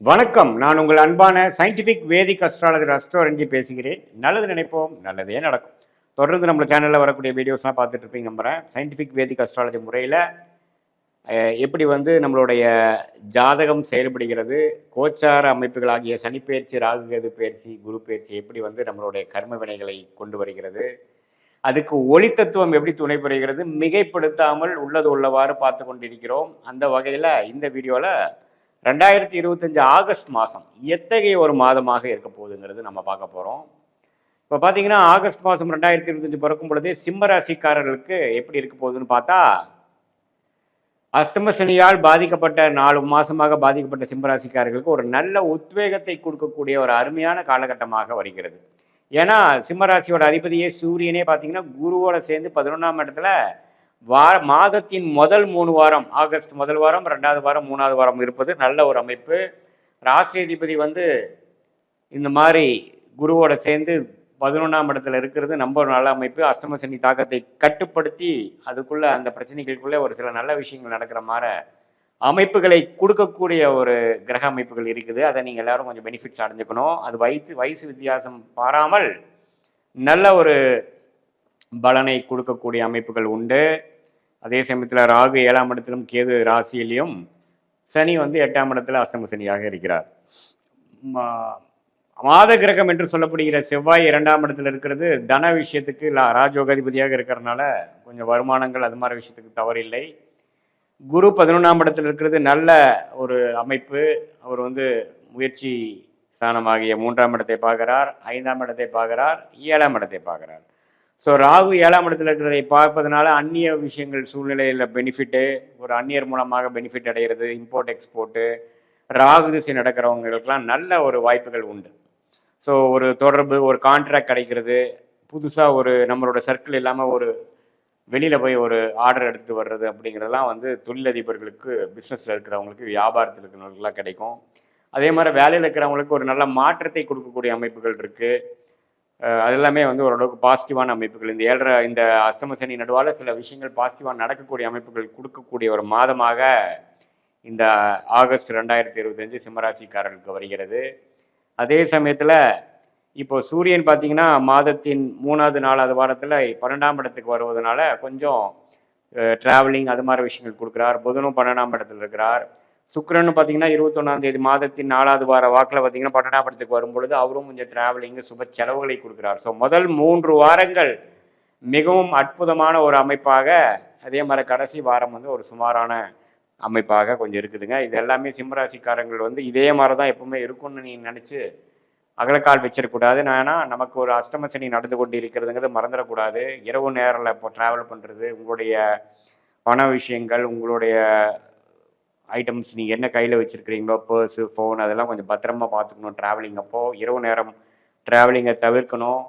வணக்கம், நான் உங்கள் அன்பான சயின்டிஃபிக் வேதிக் அஸ்ட்ராலஜர் அஸ்ட்ரோரஞ்சி பேசுகிறேன். நல்லது நினைப்போம், நல்லதே நடக்கும். தொடர்ந்து நம்ம சேனலில் வரக்கூடிய வீடியோஸ்லாம் பார்த்துட்டு இருப்பீங்க நம்புகிறேன். சயின்டிஃபிக் வேதிக் அஸ்ட்ராலஜி முறையில் எப்படி வந்து நம்மளுடைய ஜாதகம் செயல்படுகிறது, கோச்சார அமைப்புகளாகிய சனிப்பெயர்ச்சி, ராகுகேது பயிற்சி, குரு பயிற்சி எப்படி வந்து நம்மளுடைய கர்ம வினைகளை கொண்டு வருகிறது, அதுக்கு ஒளி தத்துவம் எப்படி துணை புரிகிறது, மிகைப்படுத்தாமல் உள்ளது உள்ளவாறு பார்த்து கொண்டிருக்கிறோம். அந்த வகையில் இந்த வீடியோவில் 2025 ஆகஸ்ட் மாதம் எத்தகைய ஒரு மாதமாக இருக்க போகுதுங்கிறது நம்ம பார்க்க போகிறோம். இப்போ பார்த்தீங்கன்னா ஆகஸ்ட் மாதம் 2025 பிறக்கும் பொழுதே சிம்ம ராசிக்காரர்களுக்கு எப்படி இருக்க போகுதுன்னு பார்த்தா, அஸ்தம சனியால் பாதிக்கப்பட்ட 4 மாதமாக பாதிக்கப்பட்ட சிம்மராசிக்காரர்களுக்கு ஒரு நல்ல உத்வேகத்தை கொடுக்கக்கூடிய ஒரு அருமையான காலகட்டமாக வருகிறது. ஏன்னா சிம்மராசியோட அதிபதியே சூரியனே பார்த்தீங்கன்னா குருவோட சேர்ந்து 11ஆம் இடத்துல மாதத்தின் முதல் 3 வாரம், ஆகஸ்ட் முதல் வாரம், 2வது வாரம், 3வது வாரம் இருப்பது நல்ல ஒரு அமைப்பு. ராசி அதிபதி வந்து இந்த மாதிரி குருவோட சேர்ந்து 11ஆம் இடத்துல இருக்கிறது ரொம்ப நல்ல அமைப்பு. அஷ்டம சனி தாக்கத்தை கட்டுப்படுத்தி அதுக்குள்ள அந்த பிரச்சனைகளுக்குள்ளே ஒரு சில நல்ல விஷயங்கள் நடக்கிற மாதிரி அமைப்புகளை கொடுக்கக்கூடிய ஒரு கிரக அமைப்புகள் இருக்குது. அதை நீங்கள் எல்லாரும் கொஞ்சம் பெனிஃபிட்ஸ் அடைஞ்சுக்கணும். அது வயசு வித்தியாசம் பாராமல் நல்ல ஒரு பலனை கொடுக்கக்கூடிய அமைப்புகள் உண்டு. அதே சமயத்தில் ராகு 7ஆம் இடத்திலும் கேது ராசியிலையும், சனி வந்து 8ஆம் இடத்துல அஷ்டம சனியாக இருக்கிறார். மாத கிரகம் என்று சொல்லப்படுகிற செவ்வாய் 2ஆம் இடத்துல இருக்கிறது தன விஷயத்துக்கு ராஜோகாதிபதியாக இருக்கிறதுனால கொஞ்சம் வருமானங்கள் அது மாதிரி விஷயத்துக்கு தவறில்லை. குரு 11ஆம் இடத்துல இருக்கிறது நல்ல ஒரு அமைப்பு. அவர் வந்து முயற்சி ஸ்தானமாகிய 3ஆம் இடத்தை பார்க்கிறார், 5ஆம் இடத்தை பார்க்கிறார், 7ஆம் இடத்தை பார்க்கிறார். ஸோ ராகு 7ஆம் இடத்துல இருக்கிறதை பார்ப்பதனால அந்நிய விஷயங்கள் சூழ்நிலையில் பெனிஃபிட்டு, ஒரு அந்நியர் மூலமாக பெனிஃபிட் அடைகிறது, இம்போர்ட் எக்ஸ்போர்ட்டு, ராகு திசை நடக்கிறவங்களுக்கெல்லாம் நல்ல ஒரு வாய்ப்புகள் உண்டு. ஸோ ஒரு தொடர்பு, ஒரு கான்ட்ராக்ட் கிடைக்கிறது, புதுசாக ஒரு நம்மளோட சர்க்கிள் இல்லாமல் ஒரு வெளியில் போய் ஒரு ஆர்டர் எடுத்துகிட்டு வர்றது அப்படிங்கிறதெல்லாம் வந்து தொழிலதிபர்களுக்கு, பிஸ்னஸில் இருக்கிறவங்களுக்கு, வியாபாரத்தில் இருக்கிறவங்களுக்குலாம் கிடைக்கும். அதே மாதிரி வேலையில் இருக்கிறவங்களுக்கு ஒரு நல்ல மாற்றத்தை கொடுக்கக்கூடிய அமைப்புகள் இருக்குது. அது எல்லாமே வந்து ஓரளவுக்கு பாசிட்டிவான அமைப்புகள். இந்த அஷ்டம சனி நடுவால் சில விஷயங்கள் பாசிட்டிவாக நடக்கக்கூடிய அமைப்புகள் கொடுக்கக்கூடிய ஒரு மாதமாக இந்த ஆகஸ்ட் 2025 சிம்மராசிக்காரர்களுக்கு வருகிறது. அதே சமயத்தில் இப்போ சூரியன் பார்த்தீங்கன்னா மாதத்தின் 3வது 4வது வாரத்தில் 12ஆம் இடத்துக்கு வருவதனால கொஞ்சம் ட்ராவலிங் அது மாதிரி விஷயங்கள் கொடுக்குறார். புதனும் 12ஆம் இடத்துல இருக்கிறார். சுக்கிரன் பார்த்தீங்கன்னா 21ஆம் தேதி மாதத்தின் 4வது வார வாக்கில் பார்த்தீங்கன்னா 12ஆம் இடத்துக்கு வரும்பொழுது அவரும் கொஞ்சம் ட்ராவலிங்கு சுப செலவுகளை கொடுக்குறார். ஸோ முதல் 3 வாரங்கள் மிகவும் அற்புதமான ஒரு அமைப்பாக, அதே மாதிரி கடைசி வாரம் வந்து ஒரு சுமாரான அமைப்பாக கொஞ்சம் இருக்குதுங்க. இது எல்லாமே சிம்மராசிக்காரங்கள் வந்து இதே மாதிரி தான் எப்பவுமே இருக்கும்னு நீங்கள் நினச்சி அகலக்கால் வச்சிடக்கூடாது. ஏன்னா நமக்கு ஒரு அஷ்டம சனி நடந்து கொண்டு இருக்கிறதுங்கிறது மறந்துடக்கூடாது. இரவு நேரில் இப்போ ட்ராவல் பண்ணுறது, உங்களுடைய பண விஷயங்கள், உங்களுடைய ஐட்டம்ஸ் நீங்கள் என்ன கையில் வச்சுருக்கிறீங்களோ, பர்ஸு, ஃபோன், அதெல்லாம் கொஞ்சம் பத்திரமா பார்த்துக்கணும். ட்ராவலிங் அப்போது இரவு நேரம் ட்ராவலிங்கை தவிர்க்கணும்.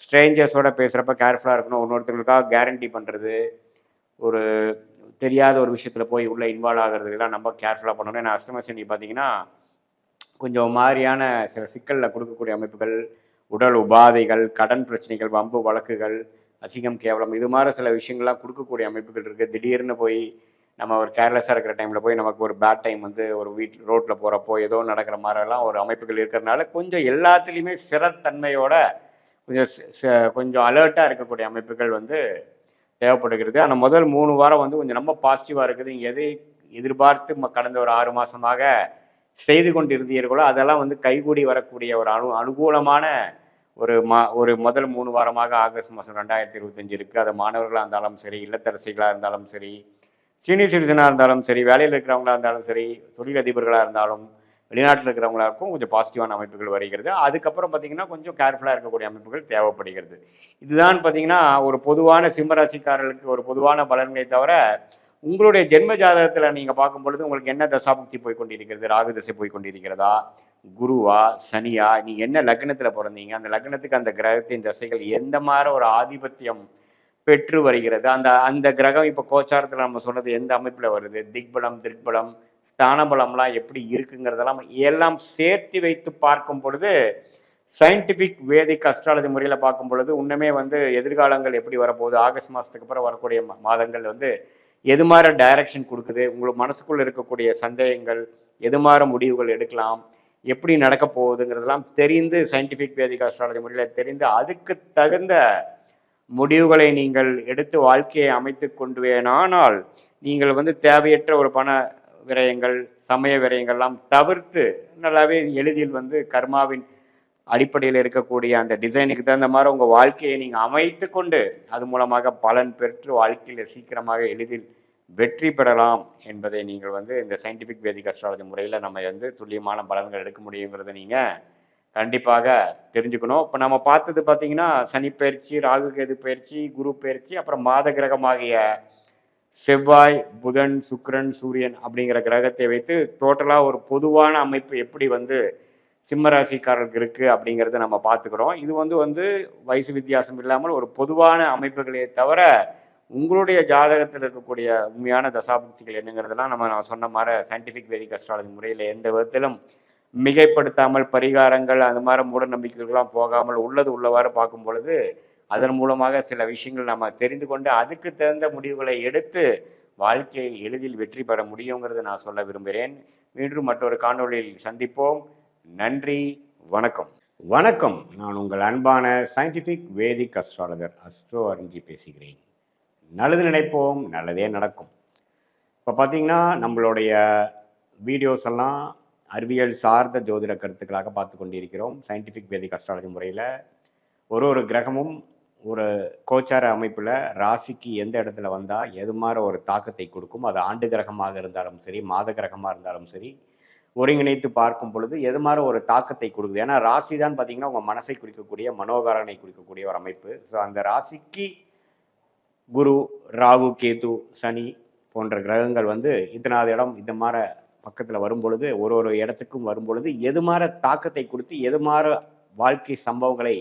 ஸ்ட்ரேஞ்சர்ஸோடு பேசுகிறப்ப கேர்ஃபுல்லாக இருக்கணும். இன்னொருத்தர்களுக்காக கேரண்டி பண்ணுறது, ஒரு தெரியாத ஒரு விஷயத்தில் போய் உள்ளே இன்வால்வ் ஆகிறதுக்கெல்லாம் நம்ம கேர்ஃபுல்லாக பண்ணணும். ஏன்னா அஷ்டம சனி பார்த்தீங்கன்னா கொஞ்சம் மாதிரியான சில சிக்கலில் கொடுக்கக்கூடிய அமைப்புகள், உடல் உபாதைகள், கடன் பிரச்சனைகள், வம்பு வழக்குகள், அசிங்கம் கேவலம், இது மாதிரி சில விஷயங்கள்லாம் கொடுக்கக்கூடிய அமைப்புகள் இருக்குது. திடீர்னு போய் நம்ம ஒரு கேர்லெஸ்ஸாக இருக்கிற டைமில் போய் நமக்கு ஒரு பேட் டைம் வந்து ஒரு ரோட்டில் போகிறப்போ ஏதோ நடக்கிற மாதிரிலாம் ஒரு அமைப்புகள் இருக்கிறதுனால கொஞ்சம் எல்லாத்துலேயுமே சிறத்தன்மையோட கொஞ்சம் அலர்ட்டாக இருக்கக்கூடிய அமைப்புகள் வந்து தேவைப்படுகிறது. ஆனால் முதல் 3 வாரம் வந்து கொஞ்சம் ரொம்ப பாசிட்டிவாக இருக்குது. இங்கே எதை எதிர்பார்த்து கடந்த ஒரு 6 மாதமாக செய்து கொண்டு இருந்தீர்களோ அதெல்லாம் வந்து கைகூடி வரக்கூடிய ஒரு அனுகூலமான ஒரு முதல் 3 வாரமாக ஆகஸ்ட் மாதம் 2025 இருக்குது. அது மாணவர்களாக இருந்தாலும் சரி, இல்லத்தரசிகளாக இருந்தாலும் சரி, சீனியர் சிட்டிசனாக இருந்தாலும் சரி, வேலையில் இருக்கிறவங்களாக இருந்தாலும் சரி, தொழிலதிபர்களாக இருந்தாலும், வெளிநாட்டில் இருக்கிறவங்களுக்கும் கொஞ்சம் பாசிட்டிவான அமைப்புகள் வருகிறது. அதுக்கப்புறம் பார்த்தீங்கன்னா கொஞ்சம் கேர்ஃபுல்லாக இருக்கக்கூடிய அமைப்புகள் தேவைப்படுகிறது. இதுதான் பார்த்தீங்கன்னா ஒரு பொதுவான சிம்மராசிக்காரர்களுக்கு ஒரு பொதுவான பலன்களை தவிர, உங்களுடைய ஜென்ம ஜாதகத்தில் நீங்கள் பார்க்கும் பொழுது உங்களுக்கு என்ன தசாபுக்தி போய் கொண்டிருக்கிறது, ராகு தசை போய் கொண்டிருக்கிறதா, குருவா, சனியா, நீங்கள் என்ன லக்னத்தில் பிறந்தீங்க, அந்த லக்னத்துக்கு அந்த கிரகத்தின் தசைகள் எந்த மாதிரி ஒரு ஆதிபத்தியம் பெற்று வருகிறது, அந்த அந்த கிரகம் இப்போ கோச்சாரத்தில் நம்ம சொன்னது எந்த அமைப்பில் வருது, திக்பலம், திருக்பலம், ஸ்தானபலம்லாம் எப்படி இருக்குங்கிறதெல்லாம் எல்லாம் சேர்த்து வைத்து பார்க்கும் பொழுது சயின்டிஃபிக் வேதிக் அஸ்ட்ராலஜி முறையில் பார்க்கும் பொழுது இன்னுமே வந்து எதிர்காலங்கள் எப்படி வரப்போகுது, ஆகஸ்ட் மாதத்துக்கு அப்புறம் வரக்கூடிய மாதங்கள் வந்து எது மாதிரி டைரக்ஷன் கொடுக்குது, உங்களுக்கு மனசுக்குள்ள இருக்கக்கூடிய சந்தேகங்கள், எது மாதிரி முடிவுகள் எடுக்கலாம், எப்படி நடக்க போகுதுங்கிறதெல்லாம் தெரிந்து சயின்டிஃபிக் வேதிக் அஸ்ட்ராலஜி முறையில் தெரிந்து அதுக்கு தகுந்த முடிவுகளை நீங்கள் எடுத்து வாழ்க்கையை அமைத்து கொண்டு வேணானால் நீங்கள் வந்து தேவையற்ற ஒரு பண விரயங்கள், சமய விரயங்கள்லாம் தவிர்த்து நல்லாவே எளிதில் வந்து கர்மாவின் அடிப்படையில் இருக்கக்கூடிய அந்த டிசைனுக்கு தகுந்த மாதிரி உங்கள் வாழ்க்கையை நீங்கள் அமைத்து கொண்டு அது மூலமாக பலன் பெற்று வாழ்க்கையில் சீக்கிரமாக எளிதில் வெற்றி பெறலாம் என்பதை நீங்கள் வந்து இந்த சயின்டிஃபிக் வேதிக் அஸ்ட்ராலஜி முறையில் நம்ம வந்து துல்லியமான பலன்கள் எடுக்க முடியுங்கிறத நீங்கள் கண்டிப்பாக தெரிஞ்சுக்கணும். இப்போ நம்ம பார்த்தது பார்த்தீங்கன்னா சனி பயிற்சி, ராகு கேது பயிற்சி, குரு பயிற்சி, அப்புறம் மாத கிரகமாகிய செவ்வாய், புதன், சுக்கிரன், சூரியன் அப்படிங்கிற கிரகத்தை வைத்து டோட்டலாக ஒரு பொதுவான அமைப்பு எப்படி வந்து சிம்மராசிக்காரர்களுக்கு இருக்குது அப்படிங்கிறத நம்ம பார்த்துக்கிறோம். இது வந்து வயசு வித்தியாசம் இல்லாமல் ஒரு பொதுவான அமைப்புகளே தவிர உங்களுடைய ஜாதகத்தில் இருக்கக்கூடிய உண்மையான தசாபுக்திகள் என்னங்கிறதெல்லாம் நான் சொன்ன மாதிரி சயின்டிஃபிக் வேதிக் அஸ்ட்ராலஜி முறையில் எந்த விதத்திலும் மிகைப்படுத்தாமல் பரிகாரங்கள் அது மாதிரி மூட நம்பிக்கைகள்லாம் போகாமல் உள்ளது உள்ளவாறு பார்க்கும் பொழுது அதன் மூலமாக சில விஷயங்கள் நம்ம தெரிந்து கொண்டு அதுக்கு தகுந்த முடிவுகளை எடுத்து வாழ்க்கையில் எளிதில் வெற்றி பெற முடியுங்கிறத நான் சொல்ல விரும்புகிறேன். மீண்டும் மற்றொரு காணொளியில் சந்திப்போம். நன்றி, வணக்கம். வணக்கம், நான் உங்கள் அன்பான சயின்டிஃபிக் வேதிக் அஸ்ட்ராலஜர் அஸ்ட்ரோ அருஞ்சி பேசுகிறேன். நல்லது நினைப்போம், நல்லதே நடக்கும். இப்போ பார்த்தீங்கன்னா நம்மளுடைய வீடியோஸ் எல்லாம் அறிவியல் சார்ந்த ஜோதிட கருத்துக்களாக பார்த்து கொண்டிருக்கிறோம். சயின்டிஃபிக் வேதிக் அஸ்ட்ராலஜி முறையில் ஒரு கிரகமும் ஒரு கோச்சார அமைப்பில் ராசிக்கு எந்த இடத்துல வந்தால் எது மாதிரி ஒரு தாக்கத்தை கொடுக்கும், அது ஆண்டு கிரகமாக இருந்தாலும் சரி, மாத கிரகமாக இருந்தாலும் சரி, ஒருங்கிணைத்து பார்க்கும் பொழுது எது மாதிரி ஒரு தாக்கத்தை கொடுக்குது. ஏன்னா ராசி தான் பார்த்தீங்கன்னா உங்கள் மனசை குறிக்கக்கூடிய, மனோகாரனை குறிக்கக்கூடிய ஒரு அமைப்பு. ஸோ அந்த ராசிக்கு குரு, ராகு, கேது, சனி போன்ற கிரகங்கள் வந்து இத்தனாவது இடம் இந்த மாதிரி பக்கத்தில் வரும்பொழுது ஒரு இடத்துக்கும் வரும்பொழுது எது மாதிரி தாக்கத்தை கொடுத்து எது மாதிரி வாழ்க்கை சம்பவங்களை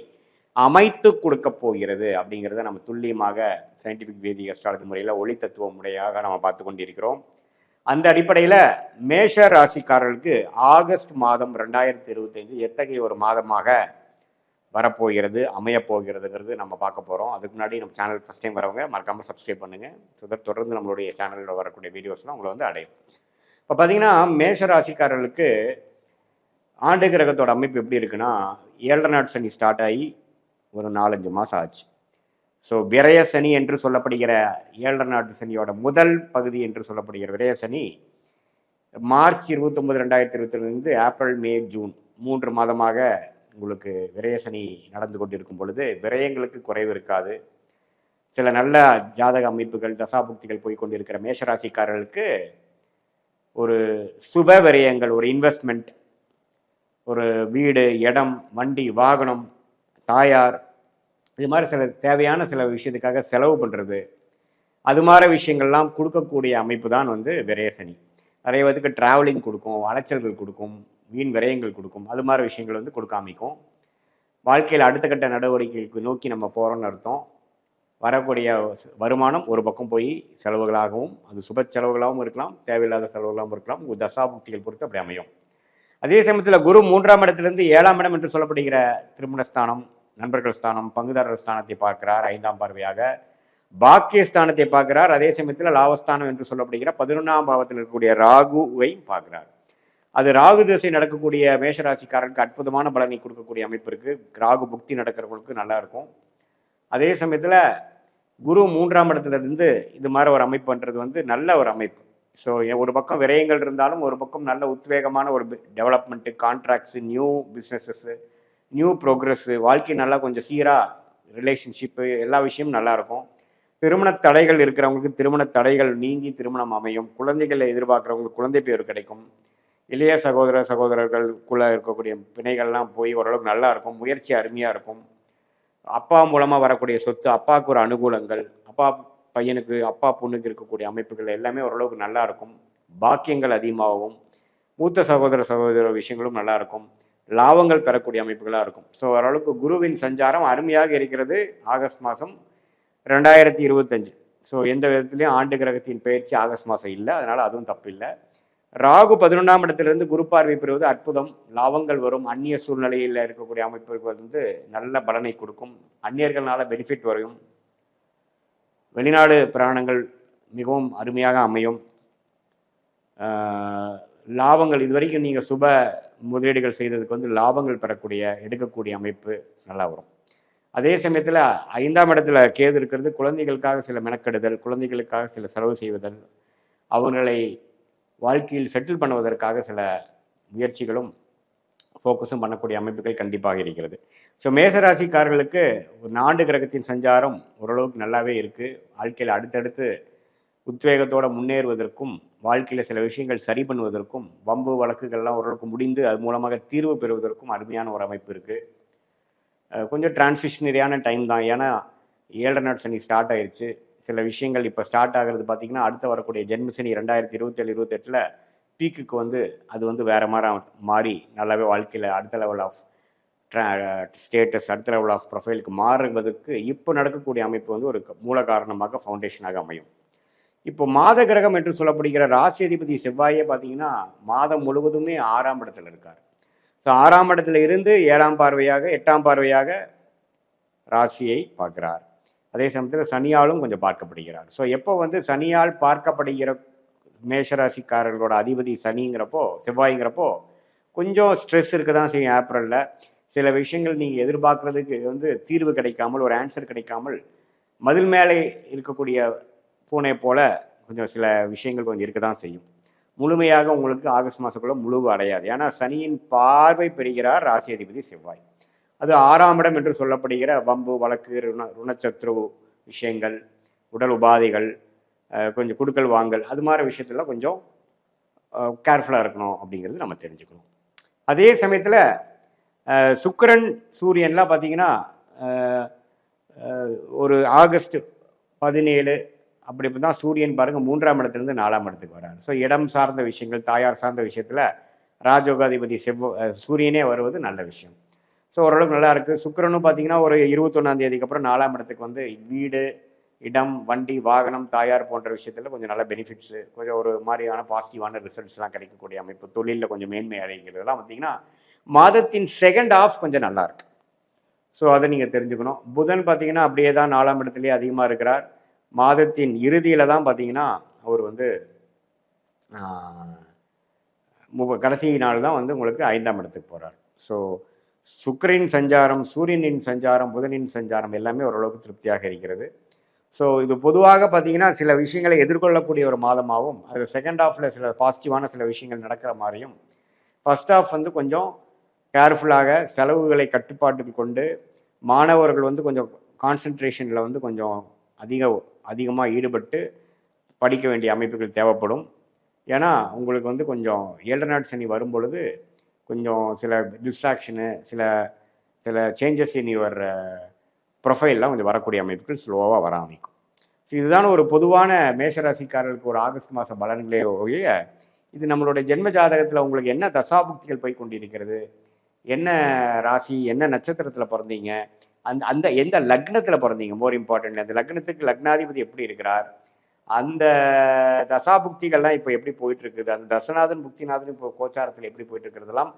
அமைத்து கொடுக்க போகிறது அப்படிங்கிறத நம்ம துல்லியமாக சயின்டிஃபிக் வேதிக் அஸ்ட்ராலஜி முறையில் ஒளி தத்துவ முறையாக நம்ம பார்த்து கொண்டிருக்கிறோம். அந்த அடிப்படையில் மேஷ ராசிக்காரர்களுக்கு ஆகஸ்ட் மாதம் 2025 எத்தகைய ஒரு மாதமாக வரப்போகிறது, அமையப்போகிறதுங்கிறது நம்ம பார்க்க போகிறோம். அதுக்கு முன்னாடி நம்ம சேனல் ஃபஸ்ட் டைம் வரவங்க மறக்காமல் சப்ஸ்கிரைப் பண்ணுங்கள். ஸோ தொடர்ந்து நம்மளுடைய சேனலில் வரக்கூடிய வீடியோஸ்லாம் உங்களை வந்து அடையும். இப்போ பார்த்தீங்கன்னா மேஷ ராசிக்காரர்களுக்கு ஆண்டு கிரகத்தோட அமைப்பு எப்படி இருக்குன்னா 7 நாட் சனி ஸ்டார்ட் ஆகி ஒரு 4-5 மாதம் ஆச்சு. ஸோ விரய சனி என்று சொல்லப்படுகிற 7 நாட்டு சனியோட முதல் பகுதி என்று சொல்லப்படுகிற விரய சனி மார்ச் 29, 2022 ஏப்ரல், மே, ஜூன் 3 மாதமாக உங்களுக்கு விரய சனி நடந்து கொண்டிருக்கும் பொழுது விரயங்களுக்கு குறைவு இருக்காது. சில நல்ல ஜாதக அமைப்புகள், தசாபுக்திகள் போய்கொண்டிருக்கிற மேஷராசிக்காரர்களுக்கு ஒரு சுப விரயங்கள், ஒரு இன்வெஸ்ட்மெண்ட், ஒரு வீடு, இடம், வண்டி, வாகனம், தாயார், இது மாதிரி சில தேவையான சில விஷயத்துக்காக செலவு பண்ணுறது, அது மாதிரி விஷயங்கள்லாம் கொடுக்கக்கூடிய அமைப்பு தான் வந்து விரயசனி. நிறைய பேருக்கு ட்ராவலிங் கொடுக்கும், அலைச்சல்கள் கொடுக்கும், வீண் விரயங்கள் கொடுக்கும், அது மாதிரி விஷயங்கள் வந்து கொடுக்காமிக்கும். வாழ்க்கையில் அடுத்த கட்ட நடவடிக்கைகளுக்கு நோக்கி நம்ம போகிறோம்னு அர்த்தம். வரக்கூடிய வருமானம் ஒரு பக்கம் போய் செலவுகளாகவும், அது சுப செலவுகளாகவும் இருக்கலாம், தேவையில்லாத செலவுகளாகவும் இருக்கலாம். ஒரு தசாபுக்திகள் பொறுத்து அப்படி அமையும். அதே சமயத்தில் குரு 3ஆம் இடத்திலிருந்து 7ஆம் இடம் என்று சொல்லப்படுகிற திருமணஸ்தானம், நண்பர்கள் ஸ்தானம், பங்குதாரர் ஸ்தானத்தை பார்க்கிறார். 5ஆம் பார்வையாக பாக்கியஸ்தானத்தை பார்க்கிறார். அதே சமயத்தில் லாபஸ்தானம் என்று சொல்லப்படுகிற 11ஆம் பாவத்தில் இருக்கக்கூடிய ராகுவை பார்க்கிறார். அது ராகு திசை நடக்கக்கூடிய மேஷராசிக்காரருக்கு அற்புதமான பலனை கொடுக்கக்கூடிய அமைப்பு இருக்கு. ராகு புக்தி நடக்கிறவங்களுக்கு நல்லா இருக்கும். அதே சமயத்தில் குரு 3ஆம் இடத்துலேருந்து இது மாதிரி ஒரு அமைப்பு பண்ணுறது வந்து நல்ல ஒரு அமைப்பு. ஸோ ஒரு பக்கம் விரயங்கள் இருந்தாலும் ஒரு பக்கம் நல்ல உத்வேகமான ஒரு டெவலப்மெண்ட்டு, கான்ட்ராக்ட்ஸு, நியூ பிஸ்னஸஸ்ஸு, நியூ ப்ரோக்ரஸ்ஸு, வாழ்க்கை நல்லா கொஞ்சம் சீராக, ரிலேஷன்ஷிப்பு, எல்லா விஷயமும் நல்லாயிருக்கும். திருமண தடைகள் இருக்கிறவங்களுக்கு திருமண தடைகள் நீங்கி திருமணம் அமையும். குழந்தைகளை எதிர்பார்க்குறவங்களுக்கு குழந்தை பேர் கிடைக்கும். இளைய சகோதரர்களுக்குள்ள இருக்கக்கூடிய பிணைகள்லாம் போய் ஓரளவுக்கு நல்லா இருக்கும். முயற்சி அருமையாக இருக்கும். அப்பா மூலமாக வரக்கூடிய சொத்து, அப்பாவுக்கு ஒரு அனுகூலங்கள், அப்பா பையனுக்கு, அப்பா பொண்ணுக்கு இருக்கக்கூடிய அமைப்புகள் எல்லாமே ஓரளவுக்கு நல்லா இருக்கும். பாக்கியங்கள் அதிகமாகவும், மூத்த சகோதர விஷயங்களும் நல்லா இருக்கும். லாபங்கள் பெறக்கூடிய அமைப்புகளாக இருக்கும். ஸோ ஓரளவுக்கு குருவின் சஞ்சாரம் அருமையாக இருக்கிறது ஆகஸ்ட் மாதம் 2025. ஸோ எந்த விதத்துலையும் ஆண்டு கிரகத்தின் பயிற்சி ஆகஸ்ட் மாதம் இல்லை, அதனால் அதுவும் தப்பு இல்லை. ராகு 11ஆம் இடத்திலிருந்து குரு பார்வை பெறுவது அற்புதம். லாபங்கள் வரும். அந்நிய சூழ்நிலையில் இருக்கக்கூடிய அமைப்புகள் வந்து நல்ல பலனை கொடுக்கும். அந்நியர்களால பெனிஃபிட் வரும். வெளிநாடு பிராணங்கள் மிகவும் அருமையாக அமையும். லாபங்கள் இதுவரைக்கும் நீங்கள் சுப முதலீடுகள் செய்ததுக்கு வந்து லாபங்கள் பெறக்கூடிய எடுக்கக்கூடிய அமைப்பு நல்லா வரும். அதே சமயத்தில் 5ஆம் இடத்துல கேது இருக்கிறது. குழந்தைகளுக்காக சில மெனக்கெடுதல், குழந்தைகளுக்காக சில செலவு செய்வதல், அவர்களை வாழ்க்கையில் செட்டில் பண்ணுவதற்காக சில முயற்சிகளும் ஃபோக்கஸும் பண்ணக்கூடிய அமைப்புகள் கண்டிப்பாக இருக்கிறது. ஸோ மேசராசிக்காரர்களுக்கு ஒரு ஆண்டு கிரகத்தின் சஞ்சாரம் ஓரளவுக்கு நல்லாவே இருக்குது. வாழ்க்கையில் அடுத்தடுத்து உத்வேகத்தோடு முன்னேறுவதற்கும், வாழ்க்கையில் சில விஷயங்கள் சரி பண்ணுவதற்கும், வம்பு வழக்குகள்லாம் ஓரளவுக்கு முடிந்து அது மூலமாக தீர்வு பெறுவதற்கும் அருமையான ஒரு அமைப்பு இருக்குது. கொஞ்சம் டிரான்சிஷனரியான டைம் தான். ஏன்னா 7 நாட் சனி ஸ்டார்ட் ஆயிடுச்சு. சில விஷயங்கள் இப்போ ஸ்டார்ட் ஆகிறது பார்த்திங்கன்னா, அடுத்து வரக்கூடிய ஜென்மசனி 2027-28 பீக்குக்கு வந்து அது வந்து வேறு மாறி நல்லாவே வாழ்க்கையில் அடுத்த லெவல் ஆஃப் ஸ்டேட்டஸ், அடுத்த லெவல் ஆஃப் ப்ரொஃபைலுக்கு மாறுவதற்கு இப்போ நடக்கக்கூடிய அமைப்பு வந்து ஒரு மூல காரணமாக ஃபவுண்டேஷனாக அமையும். இப்போ மாத கிரகம் என்று சொல்லப்படுகிற ராசி அதிபதி செவ்வாயே பார்த்தீங்கன்னா மாதம் முழுவதுமே 6ஆம் இடத்துல இருக்கார். ஸோ 6ஆம் இடத்துல இருந்து 7ஆம் பார்வையாக 8ஆம் பார்வையாக ராசியை பார்க்கிறார். அதே சமயத்தில் சனியாலும் கொஞ்சம் பார்க்கப்படுகிறார். ஸோ எப்போ வந்து சனியால் பார்க்கப்படுகிற மேஷராசிக்காரர்களோட அதிபதி சனிங்கிறப்போ, செவ்வாய்ங்கிறப்போ கொஞ்சம் ஸ்ட்ரெஸ் இருக்க தான் செய்யும். ஏப்ரலில் சில விஷயங்கள் நீங்கள் எதிர்பார்க்குறதுக்கு வந்து தீர்வு கிடைக்காமல், ஒரு ஆன்சர் கிடைக்காமல், மதில் மேலே இருக்கக்கூடிய பூனை போல கொஞ்சம் சில விஷயங்கள் கொஞ்சம் இருக்க தான் செய்யும். முழுமையாக உங்களுக்கு ஆகஸ்ட் மாதக்குள்ளே முழுவு அடையாது. ஏன்னா சனியின் பார்வை பெறுகிறார் ராசி அதிபதி செவ்வாய். அது 6ஆம் இடம் என்று சொல்லப்படுகிற வம்பு வழக்கு, ருணச்சத்ரு விஷயங்கள், உடல் உபாதைகள், கொஞ்சம் குடுக்கல் வாங்கல், அது மாதிரி விஷயத்துல கொஞ்சம் கேர்ஃபுல்லாக இருக்கணும் அப்படிங்கிறது நம்ம தெரிஞ்சுக்கணும். அதே சமயத்தில் சுக்கிரன் சூரியன்லாம் பார்த்தீங்கன்னா ஒரு ஆகஸ்ட் 17 அப்படி தான் சூரியன் பாருங்கள் 3ஆம் இடத்துலேருந்து 4ஆம் இடத்துக்கு வராரு. ஸோ இடம் சார்ந்த விஷயங்கள், தாயார் சார்ந்த விஷயத்தில் ராஜயோகாதிபதி சூரியனே வருவது நல்ல விஷயம். ஸோ ஓரளவுக்கு நல்லா இருக்குது. சுக்கிரனும் பார்த்தீங்கன்னா ஒரு 21ஆம் தேதிக்கு அப்புறம் 4ஆம் இடத்துக்கு வந்து வீடு, இடம், வண்டி, வாகனம், தாயார் போன்ற விஷயத்தில் கொஞ்சம் நல்ல பெனிஃபிட்ஸு, கொஞ்சம் ஒரு மாதிரியான பாசிட்டிவான ரிசல்ட்ஸ்லாம் கிடைக்கக்கூடிய அமைப்பு, தொழிலில் கொஞ்சம் மேன்மை அடைகிறதுலாம் பார்த்தீங்கன்னா மாதத்தின் செகண்ட் ஆஃப் கொஞ்சம் நல்லாயிருக்கு. ஸோ அதை நீங்கள் தெரிஞ்சுக்கணும். புதன் பார்த்தீங்கன்னா அப்படியே தான் 4ஆம் இடத்துலேயே அதிகமாக இருக்கிறார். மாதத்தின் இறுதியில் தான் பார்த்தீங்கன்னா அவர் வந்து கடைசி நாள் தான் வந்து உங்களுக்கு 5ஆம் இடத்துக்கு போகிறார். ஸோ சுக்கிரனின் சஞ்சாரம், சூரியனின் சஞ்சாரம், புதனின் சஞ்சாரம் எல்லாமே ஓரளவுக்கு திருப்தியாக இருக்கிறது. ஸோ இது பொதுவாக பார்த்தீங்கன்னா சில விஷயங்களை எதிர்கொள்ளக்கூடிய ஒரு மாதமாகவும், அதில் செகண்ட் ஹாஃபில் சில பாசிட்டிவான சில விஷயங்கள் நடக்கிற மாதிரியும், ஃபர்ஸ்ட் ஹாஃப் வந்து கொஞ்சம் கேர்ஃபுல்லாக செலவுகளை கட்டுப்பாட்டுக்கு கொண்டு, மாணவர்கள் வந்து கொஞ்சம் கான்சன்ட்ரேஷனில் வந்து கொஞ்சம் அதிகமாக ஈடுபட்டு படிக்க வேண்டிய அமைப்புகள் தேவைப்படும். ஏன்னா உங்களுக்கு வந்து கொஞ்சம் 7 நாட் சனி வரும் பொழுது கொஞ்சம் சில டிஸ்ட்ராக்ஷனு, சில சில சேஞ்சஸ் இன் யுவர் ப்ரொஃபைல்லாம் கொஞ்சம் வரக்கூடிய அமைப்புகள் ஸ்லோவாக வர ஆரம்பிக்கும். ஸோ இதுதான் ஒரு பொதுவான மேஷராசிக்காரர்களுக்கு ஒரு ஆகஸ்ட் மாதம் பலன்களே ஒழிய, இது நம்மளுடைய ஜென்ம ஜாதகத்தில் உங்களுக்கு என்ன தசாபுக்திகள் போய் கொண்டிருக்கிறது, என்ன ராசி, என்ன நட்சத்திரத்தில் பிறந்தீங்க, அந்த அந்த எந்த லக்னத்தில் பிறந்தீங்க, மோர் இம்பார்ட்டன்ட் அந்த லக்னத்துக்கு லக்னாதிபதி எப்படி இருக்கிறார், அந்த தசாபுக்திகள்லாம் இப்போ எப்படி போயிட்டு இருக்குது, அந்த தசநாதன் புக்திநாதன் இப்போ கோச்சாரத்தில் எப்படி போயிட்டு இருக்கிறதெல்லாம்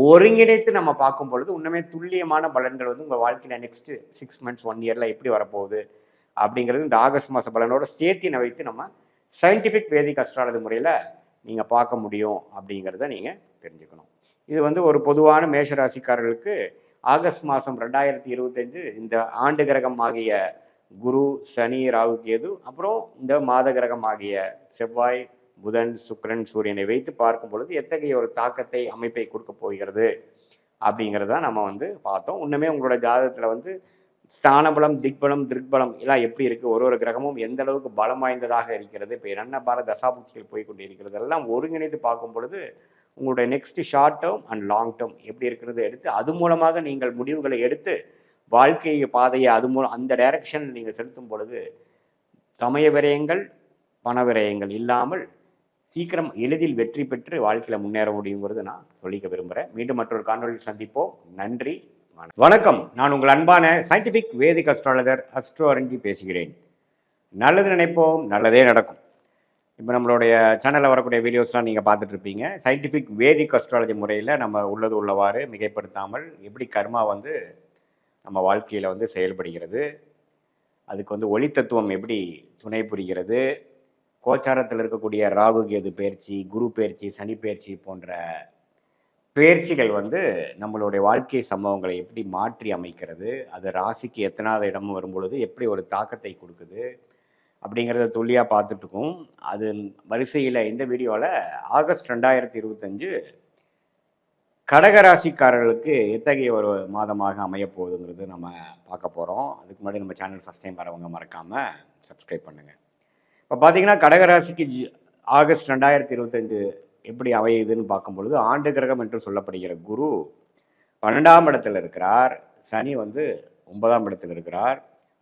ஒருங்கிணைத்து நம்ம பார்க்கும் பொழுது உண்மையே துல்லியமான பலன்கள் வந்து உங்கள் வாழ்க்கையில் நெக்ஸ்ட் 6 months 1 year எப்படி வரப்போகுது அப்படிங்கிறது இந்த ஆகஸ்ட் மாத பலனோட சேர்த்தினை வைத்து நம்ம சயின்டிஃபிக் வேதிக் அஸ்ட்ராலஜி முறையில் நீங்கள் பார்க்க முடியும் அப்படிங்கிறத நீங்கள் தெரிஞ்சுக்கணும். இது வந்து ஒரு பொதுவான மேஷராசிக்காரர்களுக்கு ஆகஸ்ட் மாதம் 2025 இந்த ஆண்டு கிரகம் ஆகிய குரு, சனி, ராகு, கேது, அப்புறம் இந்த மாத கிரகம் ஆகிய செவ்வாய், புதன், சுக்கிரன், சூரியனை வைத்து பார்க்கும் பொழுது எத்தகைய ஒரு தாக்கத்தை, அமைப்பை கொடுக்க போகிறது அப்படிங்கிறத நம்ம வந்து பார்த்தோம். இன்னுமே உங்களோட ஜாதகத்தில் வந்து ஸ்தானபலம், திக்பலம், திருக்பலம் எல்லாம் எப்படி இருக்குது, ஒரு கிரகமும் எந்த அளவுக்கு பலம் வாய்ந்ததாக இருக்கிறது, இப்போ என்னென்ன பால தசாபுக்திகள் போய் கொண்டு இருக்கிறது எல்லாம் ஒருங்கிணைத்து பார்க்கும் பொழுது உங்களுடைய next short term and long term எப்படி இருக்கிறது எடுத்து அது மூலமாக நீங்கள் முடிவுகளை எடுத்து வாழ்க்கை பாதையை அது மூலம் அந்த டைரக்ஷனில் நீங்கள் செலுத்தும் பொழுது சமய விரயங்கள் பண விரயங்கள் இல்லாமல் சீக்கிரம் எளிதில் வெற்றி பெற்று வாழ்க்கையில் முன்னேற முடியுங்கிறது நான் சொல்லிக்க விரும்புகிறேன். மீண்டும் மற்றொரு காணொலியில் சந்திப்போம். நன்றி, வணக்கம். நான் உங்கள் அன்பான சயின்டிஃபிக் வேதிக் அஸ்ட்ராலஜர் அஸ்ட்ரோ அரங்கி பேசுகிறேன். நல்லது நினைப்போம், நல்லதே நடக்கும். இப்போ நம்மளுடைய சேனலில் வரக்கூடிய வீடியோஸ்லாம் நீங்கள் பார்த்துட்டு இருப்பீங்க. சயின்டிஃபிக் வேதிக் அஸ்ட்ராலஜி முறையில் நம்ம உள்ளது உள்ளவாறு மிகைப்படுத்தாமல் எப்படி கர்மா வந்து நம்ம வாழ்க்கையில் வந்து செயல்படுகிறது, அதுக்கு வந்து ஒளி தத்துவம் எப்படி துணை புரிகிறது, கோச்சாரத்தில் இருக்கக்கூடிய ராகு கேது பயிற்சி, குரு பயிற்சி, சனி பயிற்சி போன்ற பயிற்சிகள் வந்து நம்மளுடைய வாழ்க்கை சம்பவங்களை எப்படி மாற்றி அமைக்கிறது, அது ராசிக்கு எத்தனாவது இடமும் வரும்பொழுது எப்படி ஒரு தாக்கத்தை கொடுக்குது அப்படிங்கிறத துல்லியாக பார்த்துட்ருக்கோம். அது வரிசையில் இந்த வீடியோவில் ஆகஸ்ட் 2025 கடகராசிக்காரர்களுக்கு எத்தகைய ஒரு மாதமாக அமையப்போகுதுங்கிறது நம்ம பார்க்க போகிறோம். அதுக்கு முன்னாடி நம்ம சேனல் ஃபஸ்ட் டைம் வரவங்க மறக்காமல் சப்ஸ்கிரைப் பண்ணுங்கள். இப்போ பார்த்தீங்கன்னா கடகராசிக்கு ஆகஸ்ட் 2025 எப்படி அமையுதுன்னு பார்க்கும்பொழுது ஆண்டு கிரகம் என்று சொல்லப்படுகிற குரு 12ஆம் இடத்தில் இருக்கிறார். சனி வந்து 9ஆம் இடத்தில் இருக்கிறார்.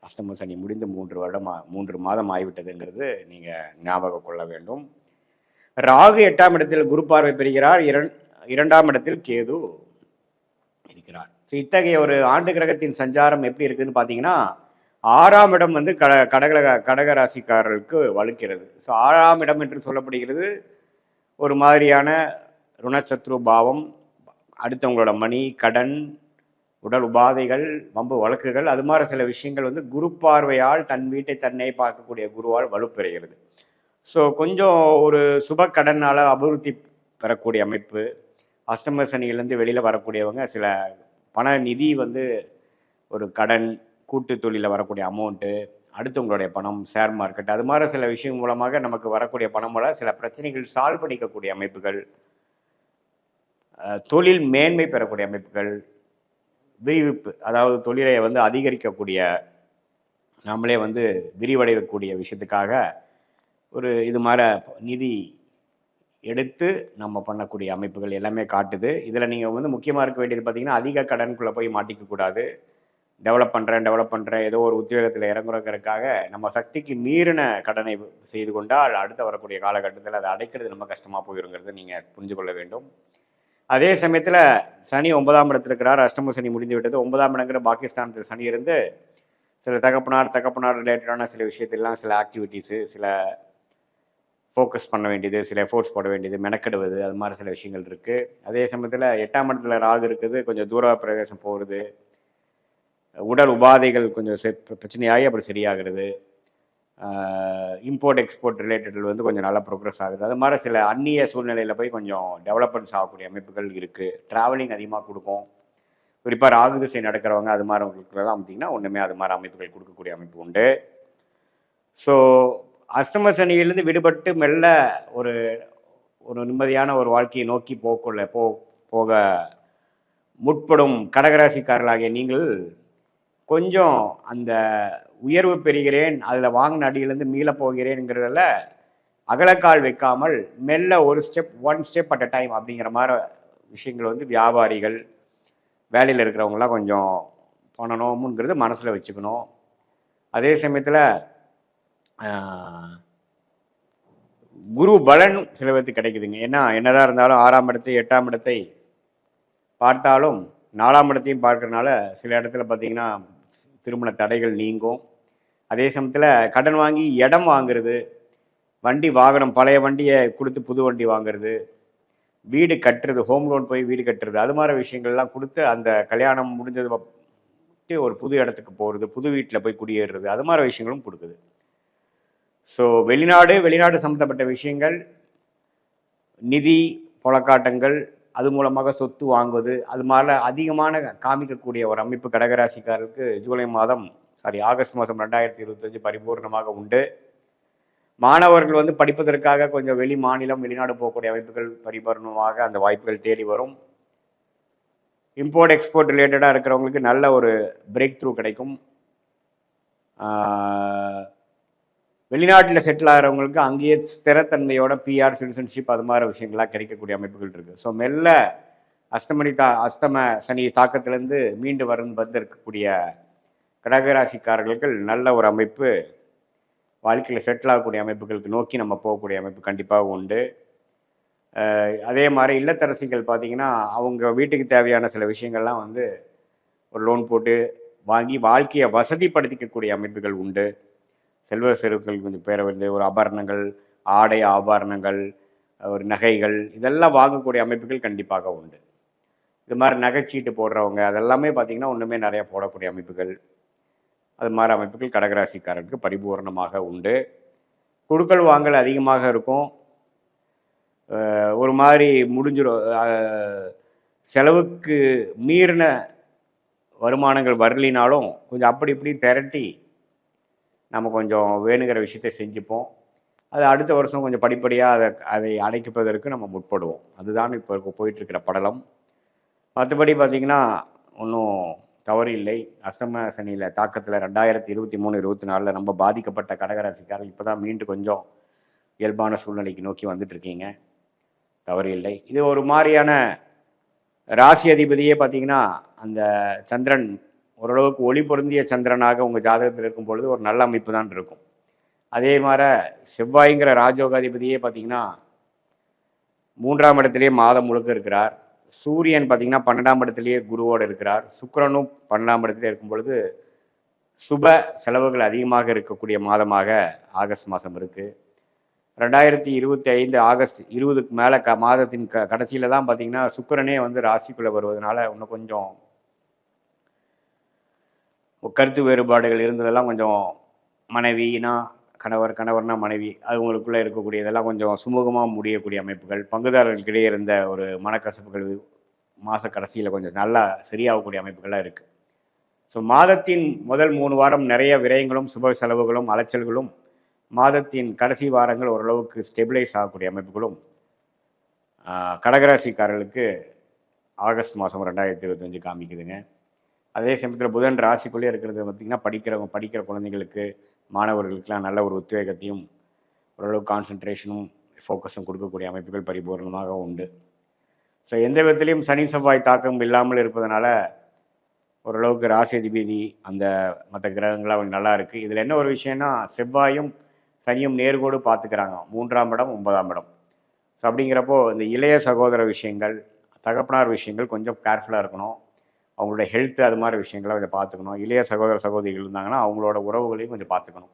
அஷ்டம சனி முடிந்து 3 மாதம் ஆகிவிட்டதுங்கிறது நீங்கள் ஞாபகம் கொள்ள வேண்டும். ராகு 8ஆம் இடத்தில் குரு பார்வை பெறுகிறார். 2ஆம் இடத்தில் கேது இருக்கிறார். ஸோ இத்தகைய ஒரு ஆண்டு கிரகத்தின் சஞ்சாரம் எப்படி இருக்குதுன்னு பார்த்தீங்கன்னா 6ஆம் இடம் வந்து கடகராசிக்காரர்களுக்கு வலுக்கிறது. ஸோ 6ஆம் இடம் என்று சொல்லப்படுகிறது ஒரு மாதிரியான ருணச்சத்ரு பாவம், அடுத்தவங்களோட மணி, கடன், உடல் உபாதைகள், வம்பு வழக்குகள், அது மாதிரி சில விஷயங்கள் வந்து குரு பார்வையால் தன் வீட்டை தன்னை பார்க்கக்கூடிய குருவால் வலுப்பெறுகிறது. ஸோ கொஞ்சம் ஒரு சுப கடனால் அபிவிருத்தி பெறக்கூடிய அமைப்பு, அஷ்டம சனியிலேருந்து வெளியில் வரக்கூடியவங்க சில பண நிதி வந்து ஒரு கடன், கூட்டு தொழிலில் வரக்கூடிய அமௌண்ட்டு, அடுத்தவங்களுடைய பணம், ஷேர் மார்க்கெட், அது மாதிரி சில விஷயம் மூலமாக நமக்கு வரக்கூடிய பணமோட சில பிரச்சனைகள் சால்வ் பண்ணிக்கக்கூடிய அமைப்புகள், தொழில் மேன்மை பெறக்கூடிய அமைப்புகள், விரிவிப்பு, அதாவது தொழிலை வந்து அதிகரிக்கக்கூடிய, நம்மளே வந்து விரிவடையக்கூடிய விஷயத்துக்காக ஒரு இது மாதிரி நிதி எடுத்து நம்ம பண்ணக்கூடிய அமைப்புகள் எல்லாமே காட்டுது. இதில் நீங்கள் வந்து முக்கியமாக இருக்க வேண்டியது பார்த்தீங்கன்னா அதிக கடனுக்குள்ளே போய் மாட்டிக்கக்கூடாது. டெவலப் பண்ணுறேன் ஏதோ ஒரு உத்தியோகத்தில் இறங்குறதுக்காக நம்ம சக்திக்கு மீறின கடனை செய்து கொண்டால் அடுத்த வரக்கூடிய காலகட்டத்தில் அதை அடைக்கிறது ரொம்ப கஷ்டமாக போயிருங்கிறது நீங்கள் புரிஞ்சு கொள்ள வேண்டும். அதே சமயத்தில் சனி 9ஆம் இடத்துல இருக்கிறார். அஷ்டம சனி முடிந்து விட்டது. 9ஆம் இடங்கிற பாகிஸ்தானத்தில் சனி இருந்து சில தகப்பனார் ரிலேட்டடான சில விஷயத்திலாம் சில ஆக்டிவிட்டீஸு, சில ஃபோக்கஸ் பண்ண வேண்டியது, சில எஃபோர்ட்ஸ் போட வேண்டியது, மெனக்கெடுவது, அது மாதிரி சில விஷயங்கள் இருக்குது. அதே சமயத்தில் 8ஆம் இடத்துல ராகு இருக்குது. கொஞ்சம் தூர பிரதேசம் போகிறது, உடல் உபாதைகள் கொஞ்சம் பிரச்சனையாகி அப்புறம் சரியாகிறது, இம்போர்ட் எக்ஸ்போர்ட் ரிலேட்டட் வந்து கொஞ்சம் நல்லா ப்ரோக்ரஸ் ஆகுது. அது மாதிரி சில அந்நிய சூழ்நிலையில் போய் கொஞ்சம் டெவலப்மெண்ட்ஸ் ஆகக்கூடிய அமைப்புகள் இருக்குது. ட்ராவலிங் அதிகமாக கொடுக்கும். குறிப்பாக ராகு திசை நடக்கிறவங்க அது மாதிரி அவங்களுக்குலாம் பார்த்தீங்கன்னா ஒன்றுமே அது மாதிரி அமைப்புகள் கொடுக்கக்கூடிய அமைப்பு உண்டு. ஸோ அஷ்டம சனியிலிருந்து விடுபட்டு மெல்ல ஒரு ஒரு நிம்மதியான ஒரு வாழ்க்கையை நோக்கி போக முற்படும் கடகராசிக்காரர்களாகிய நீங்கள் கொஞ்சம் அந்த உயர்வு பெறுகிறேன், அதில் வாங்கின அடியிலேருந்து மீள போகிறேன்ங்கிறதில் அகலக்கால் வைக்காமல் மெல்ல one step at a time அப்படிங்கிற மாதிரி விஷயங்கள் வந்து வியாபாரிகள், வேலையில் இருக்கிறவங்களாம் கொஞ்சம் பண்ணணுங்கிறது மனசில் வச்சுக்கணும். அதே சமயத்தில் குரு பலன் சில பேருக்கு கிடைக்குதுங்க. ஏன்னா என்னதான் இருந்தாலும் 6ஆம் இடத்தை 8ஆம் இடத்தை பார்த்தாலும் 4ஆம் இடத்தையும் பார்க்கறதுனால சில இடத்துல பார்த்தீங்கன்னா திருமண தடைகள் நீங்கும். அதே சமயத்தில் கடன் வாங்கி இடம் வாங்குறது, வண்டி வாகனம் பழைய வண்டியை கொடுத்து புது வண்டி வாங்குறது, வீடு கட்டுறது, ஹோம் லோன் போய் வீடு கட்டுறது, அது மாதிரி விஷயங்கள்லாம் கொடுத்து அந்த கல்யாணம் முடிஞ்சது ஒரு புது இடத்துக்கு போகிறது, புது வீட்டில் போய் குடியேறுறது, அது மாதிரி விஷயங்களும் கொடுக்குது. ஸோ வெளிநாடு சம்மந்தப்பட்ட விஷயங்கள், நிதி புழக்காட்டங்கள், அது மூலமாக சொத்து வாங்குவது, அது மாதிரிலாம் அதிகமான காமிக்கக்கூடிய ஒரு அமைப்பு கடகராசிக்காரருக்கு ஆகஸ்ட் மாதம் 2025 பரிபூர்ணமாக உண்டு. மாணவர்கள் வந்து படிப்பதற்காக கொஞ்சம் வெளிநாடு போகக்கூடிய அமைப்புகள் பரிபூர்ணமாக அந்த வாய்ப்புகள் தேடி வரும். இம்போர்ட் எக்ஸ்போர்ட் ரிலேட்டடாக இருக்கிறவங்களுக்கு நல்ல ஒரு பிரேக் த்ரூ கிடைக்கும். வெளிநாட்டில் செட்டில் ஆகிறவங்களுக்கு அங்கேயே ஸ்திரத்தன்மையோட பிஆர் சிட்டிசன்ஷிப் அது மாதிரி விஷயங்கள்லாம் கிடைக்கக்கூடிய அமைப்புகள் இருக்குது. ஸோ மெல்ல அஸ்தம சனி தாக்கத்திலேருந்து மீண்டு வந்து இருக்கக்கூடிய கடகராசிக்காரர்களுக்கு நல்ல ஒரு அமைப்பு, வாழ்க்கையில் செட்டில் ஆகக்கூடிய அமைப்புகளுக்கு நோக்கி நம்ம போகக்கூடிய அமைப்பு கண்டிப்பாக உண்டு. அதே மாதிரி இல்லத்தரசிகள் பார்த்திங்கன்னா அவங்க வீட்டுக்கு தேவையான சில விஷயங்கள்லாம் வந்து ஒரு லோன் போட்டு வாங்கி வாழ்க்கையை வசதிப்படுத்திக்கக்கூடிய அமைப்புகள் உண்டு. செல்வ செருக்கள் கொஞ்சம் பேரை வந்து ஒரு ஆபரணங்கள், ஆடை ஆபரணங்கள், ஒரு நகைகள் இதெல்லாம் வாங்கக்கூடிய அமைப்புகள் கண்டிப்பாக உண்டு. இது மாதிரி நகைச்சீட்டு போடுறவங்க அதெல்லாமே பார்த்திங்கன்னா ஒன்றுமே நிறையா போடக்கூடிய அமைப்புகள், அது மாதிரி அமைப்புகள் கடகராசிக்காரருக்கு பரிபூர்ணமாக உண்டு. கொடுக்கல் வாங்கல் அதிகமாக இருக்கும். ஒரு மாதிரி முடிஞ்சிடும். செலவுக்கு மீறின வருமானங்கள் வரலினாலும் கொஞ்சம் அப்படி இப்படி திரட்டி நம்ம கொஞ்சம் வேணுங்கிற விஷயத்தை செஞ்சுப்போம். அது அடுத்த வருஷம் கொஞ்சம் படிப்படியாக அதை அடைப்பதற்கு நம்ம முற்படுவோம். அதுதான் இப்போ போயிட்டுருக்கிற படலம். மற்றபடி பார்த்திங்கன்னா ஒன்றும் தவறு இல்லை. அஷ்டம சனியில் தாக்கத்தில் 2023-24 நம்ம பாதிக்கப்பட்ட கடகராசிக்காரர்கள் இப்போ தான் மீண்டு கொஞ்சம் இயல்பான சூழ்நிலைக்கு நோக்கி வந்துட்டுருக்கீங்க. தவறு இல்லை. இது ஒரு மாதிரியான ராசி அதிபதியே பார்த்திங்கன்னா அந்த சந்திரன் ஓரளவுக்கு ஒளி பொருந்திய சந்திரனாக உங்கள் ஜாதகத்தில் இருக்கும் பொழுது ஒரு நல்ல அமைப்பு தான் இருக்கும். அதே மாதிரி செவ்வாய்ங்கிற ராஜயோகாதிபதியே பார்த்திங்கன்னா 3ஆம் இடத்துலேயே மாதம் முழுக்க இருக்கிறார். சூரியன் பார்த்திங்கன்னா 12ஆம் இடத்துலேயே குருவோடு இருக்கிறார். சுக்கிரனும் 12ஆம் இடத்துலேயே இருக்கும் பொழுது சுப செலவுகள் அதிகமாக இருக்கக்கூடிய மாதமாக ஆகஸ்ட் மாதம் இருக்குது. 2025 ஆகஸ்ட் 20க்கு மேலே மாதத்தின் கடைசியில் தான் பார்த்திங்கன்னா சுக்கிரனே வந்து ராசிக்குள்ளே வருவதனால இன்னும் கொஞ்சம் கருத்து வேறுபாடுகள் இருந்ததெல்லாம் கொஞ்சம் மனைவினா கணவர்னா மனைவி அவங்களுக்குள்ளே இருக்கக்கூடியதெல்லாம் கொஞ்சம் சுமூகமாக முடியக்கூடிய அமைப்புகள், பங்குதாரர்களுக்கிடையே இருந்த ஒரு மனக்கசப்புகள் மாத கடைசியில் கொஞ்சம் நல்லா சரியாகக்கூடிய அமைப்புகள்லாம் இருக்குது. ஸோ மாதத்தின் முதல் 3 வாரம் நிறைய விரயங்களும் சுப செலவுகளும் அலைச்சல்களும், மாதத்தின் கடைசி வாரங்கள் ஓரளவுக்கு ஸ்டெபிளைஸ் ஆகக்கூடிய அமைப்புகளும் கடகராசிக்காரர்களுக்கு ஆகஸ்ட் மாதம் 2025 காமிக்குதுங்க. அதே சமயத்தில் புதன் ராசிக்குள்ளே இருக்கிறது பார்த்திங்கன்னா படிக்கிற குழந்தைங்களுக்கு, மாணவர்களுக்கெல்லாம் நல்ல ஒரு உத்வேகத்தையும் ஓரளவு கான்சன்ட்ரேஷனும் ஃபோக்கஸும் கொடுக்கக்கூடிய அமைப்புகள் பரிபூர்ணமாக உண்டு. ஸோ எந்த விதத்துலேயும் சனி செவ்வாய் தாக்கம் இல்லாமல் இருப்பதனால ஓரளவுக்கு ராசி அதிபதி அந்த மற்ற கிரகங்கள்லாம் அவங்க நல்லா இருக்குது. இதில் என்ன ஒரு விஷயம்னா செவ்வாயும் சனியும் நேர்கோடு பார்த்துக்கிறாங்க, 3ஆம் இடம் 9ஆம் இடம். ஸோ அப்படிங்கிறப்போ இந்த இளைய சகோதர விஷயங்கள், தகப்பனார் விஷயங்கள் கொஞ்சம் கேர்ஃபுல்லாக இருக்கணும். அவங்களோட ஹெல்த்து அது மாதிரி விஷயங்களை கொஞ்சம் பார்த்துக்கணும். இளைய சகோதர சகோதரிகள் இருந்தாங்கன்னா அவங்களோட உறவுகளையும் கொஞ்சம் பார்த்துக்கணும்.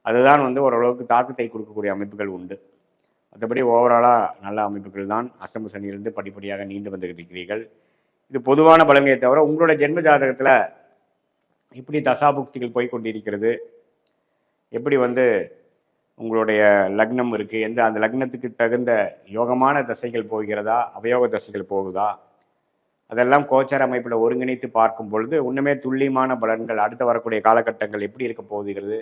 அதுதான் வந்து ஓரளவுக்கு தாக்கத்தை கொடுக்கக்கூடிய அமைப்புகள் உண்டு. மற்றபடி ஓவராலாக நல்ல அமைப்புகள் தான். அஷ்டம சனியிலிருந்து படிப்படியாக நீண்டு வந்துகிட்டு இருக்கிறீர்கள். இது பொதுவான பலன்களை தவிர உங்களோட ஜென்ம ஜாதகத்தில் எப்படி தசாபுக்திகள் போய்கொண்டிருக்கிறது, எப்படி வந்து உங்களுடைய லக்னம் இருக்குது, அந்த லக்னத்துக்கு தகுந்த யோகமான தசைகள் போகிறதா, அவயோக தசைகள் போகுதா, அதெல்லாம் கோச்சார அமைப்பில் ஒருங்கிணைத்து பார்க்கும் பொழுது இன்னுமே துல்லியமான பலன்கள் அடுத்து வரக்கூடிய காலகட்டங்கள் எப்படி இருக்க போகுகிறது,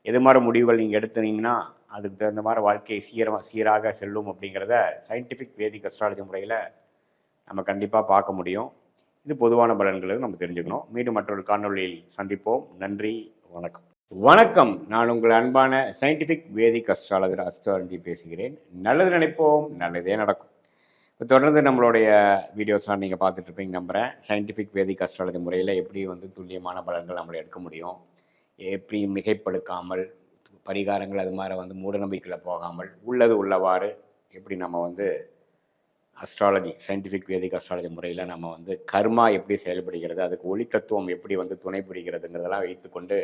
எது மாதிரி முடிவுகள் நீங்கள் எடுத்துனீங்கன்னா அதுக்கு தகுந்த மாதிரி வாழ்க்கை சீராக செல்லும் அப்படிங்கிறத சயின்டிஃபிக் வேதிக் அஸ்ட்ராலஜி முறையில் நம்ம கண்டிப்பாக பார்க்க முடியும். இது பொதுவான பலன்களுக்கு நம்ம தெரிஞ்சுக்கணும். மீண்டும் மற்றொரு காணொலியில் சந்திப்போம். நன்றி, வணக்கம். வணக்கம். நான் உங்கள் அன்பான சயின்டிஃபிக் வேதிக் அஸ்ட்ராலஜர் அஸ்ட்ராலஜி பேசுகிறேன். நல்லது நினைப்போம், நல்லதே நடக்கும். தொடர்ந்து நம்மளுடைய வீடியோஸ்லாம் நீங்கள் பார்த்துட்ருப்பீங்க நம்புகிறேன். சயின்டிஃபிக் வேதிக் அஸ்ட்ராலஜி முறையில் எப்படி வந்து துல்லியமான பலன்கள் நம்மளை எடுக்க முடியும், எப்படி மிகைப்படுக்காமல் பரிகாரங்கள் அது மாதிரி வந்து மூடநம்பிக்கையில் போகாமல் உள்ளது உள்ளவாறு எப்படி நம்ம வந்து அஸ்ட்ராலஜி சயின்டிஃபிக் வேதிக் அஸ்ட்ராலஜி முறையில் நம்ம வந்து கர்மா எப்படி செயல்படுகிறது, அதுக்கு ஒளி தத்துவம் எப்படி வந்து துணை புரிகிறதுங்கிறதெல்லாம் வைத்துக்கொண்டு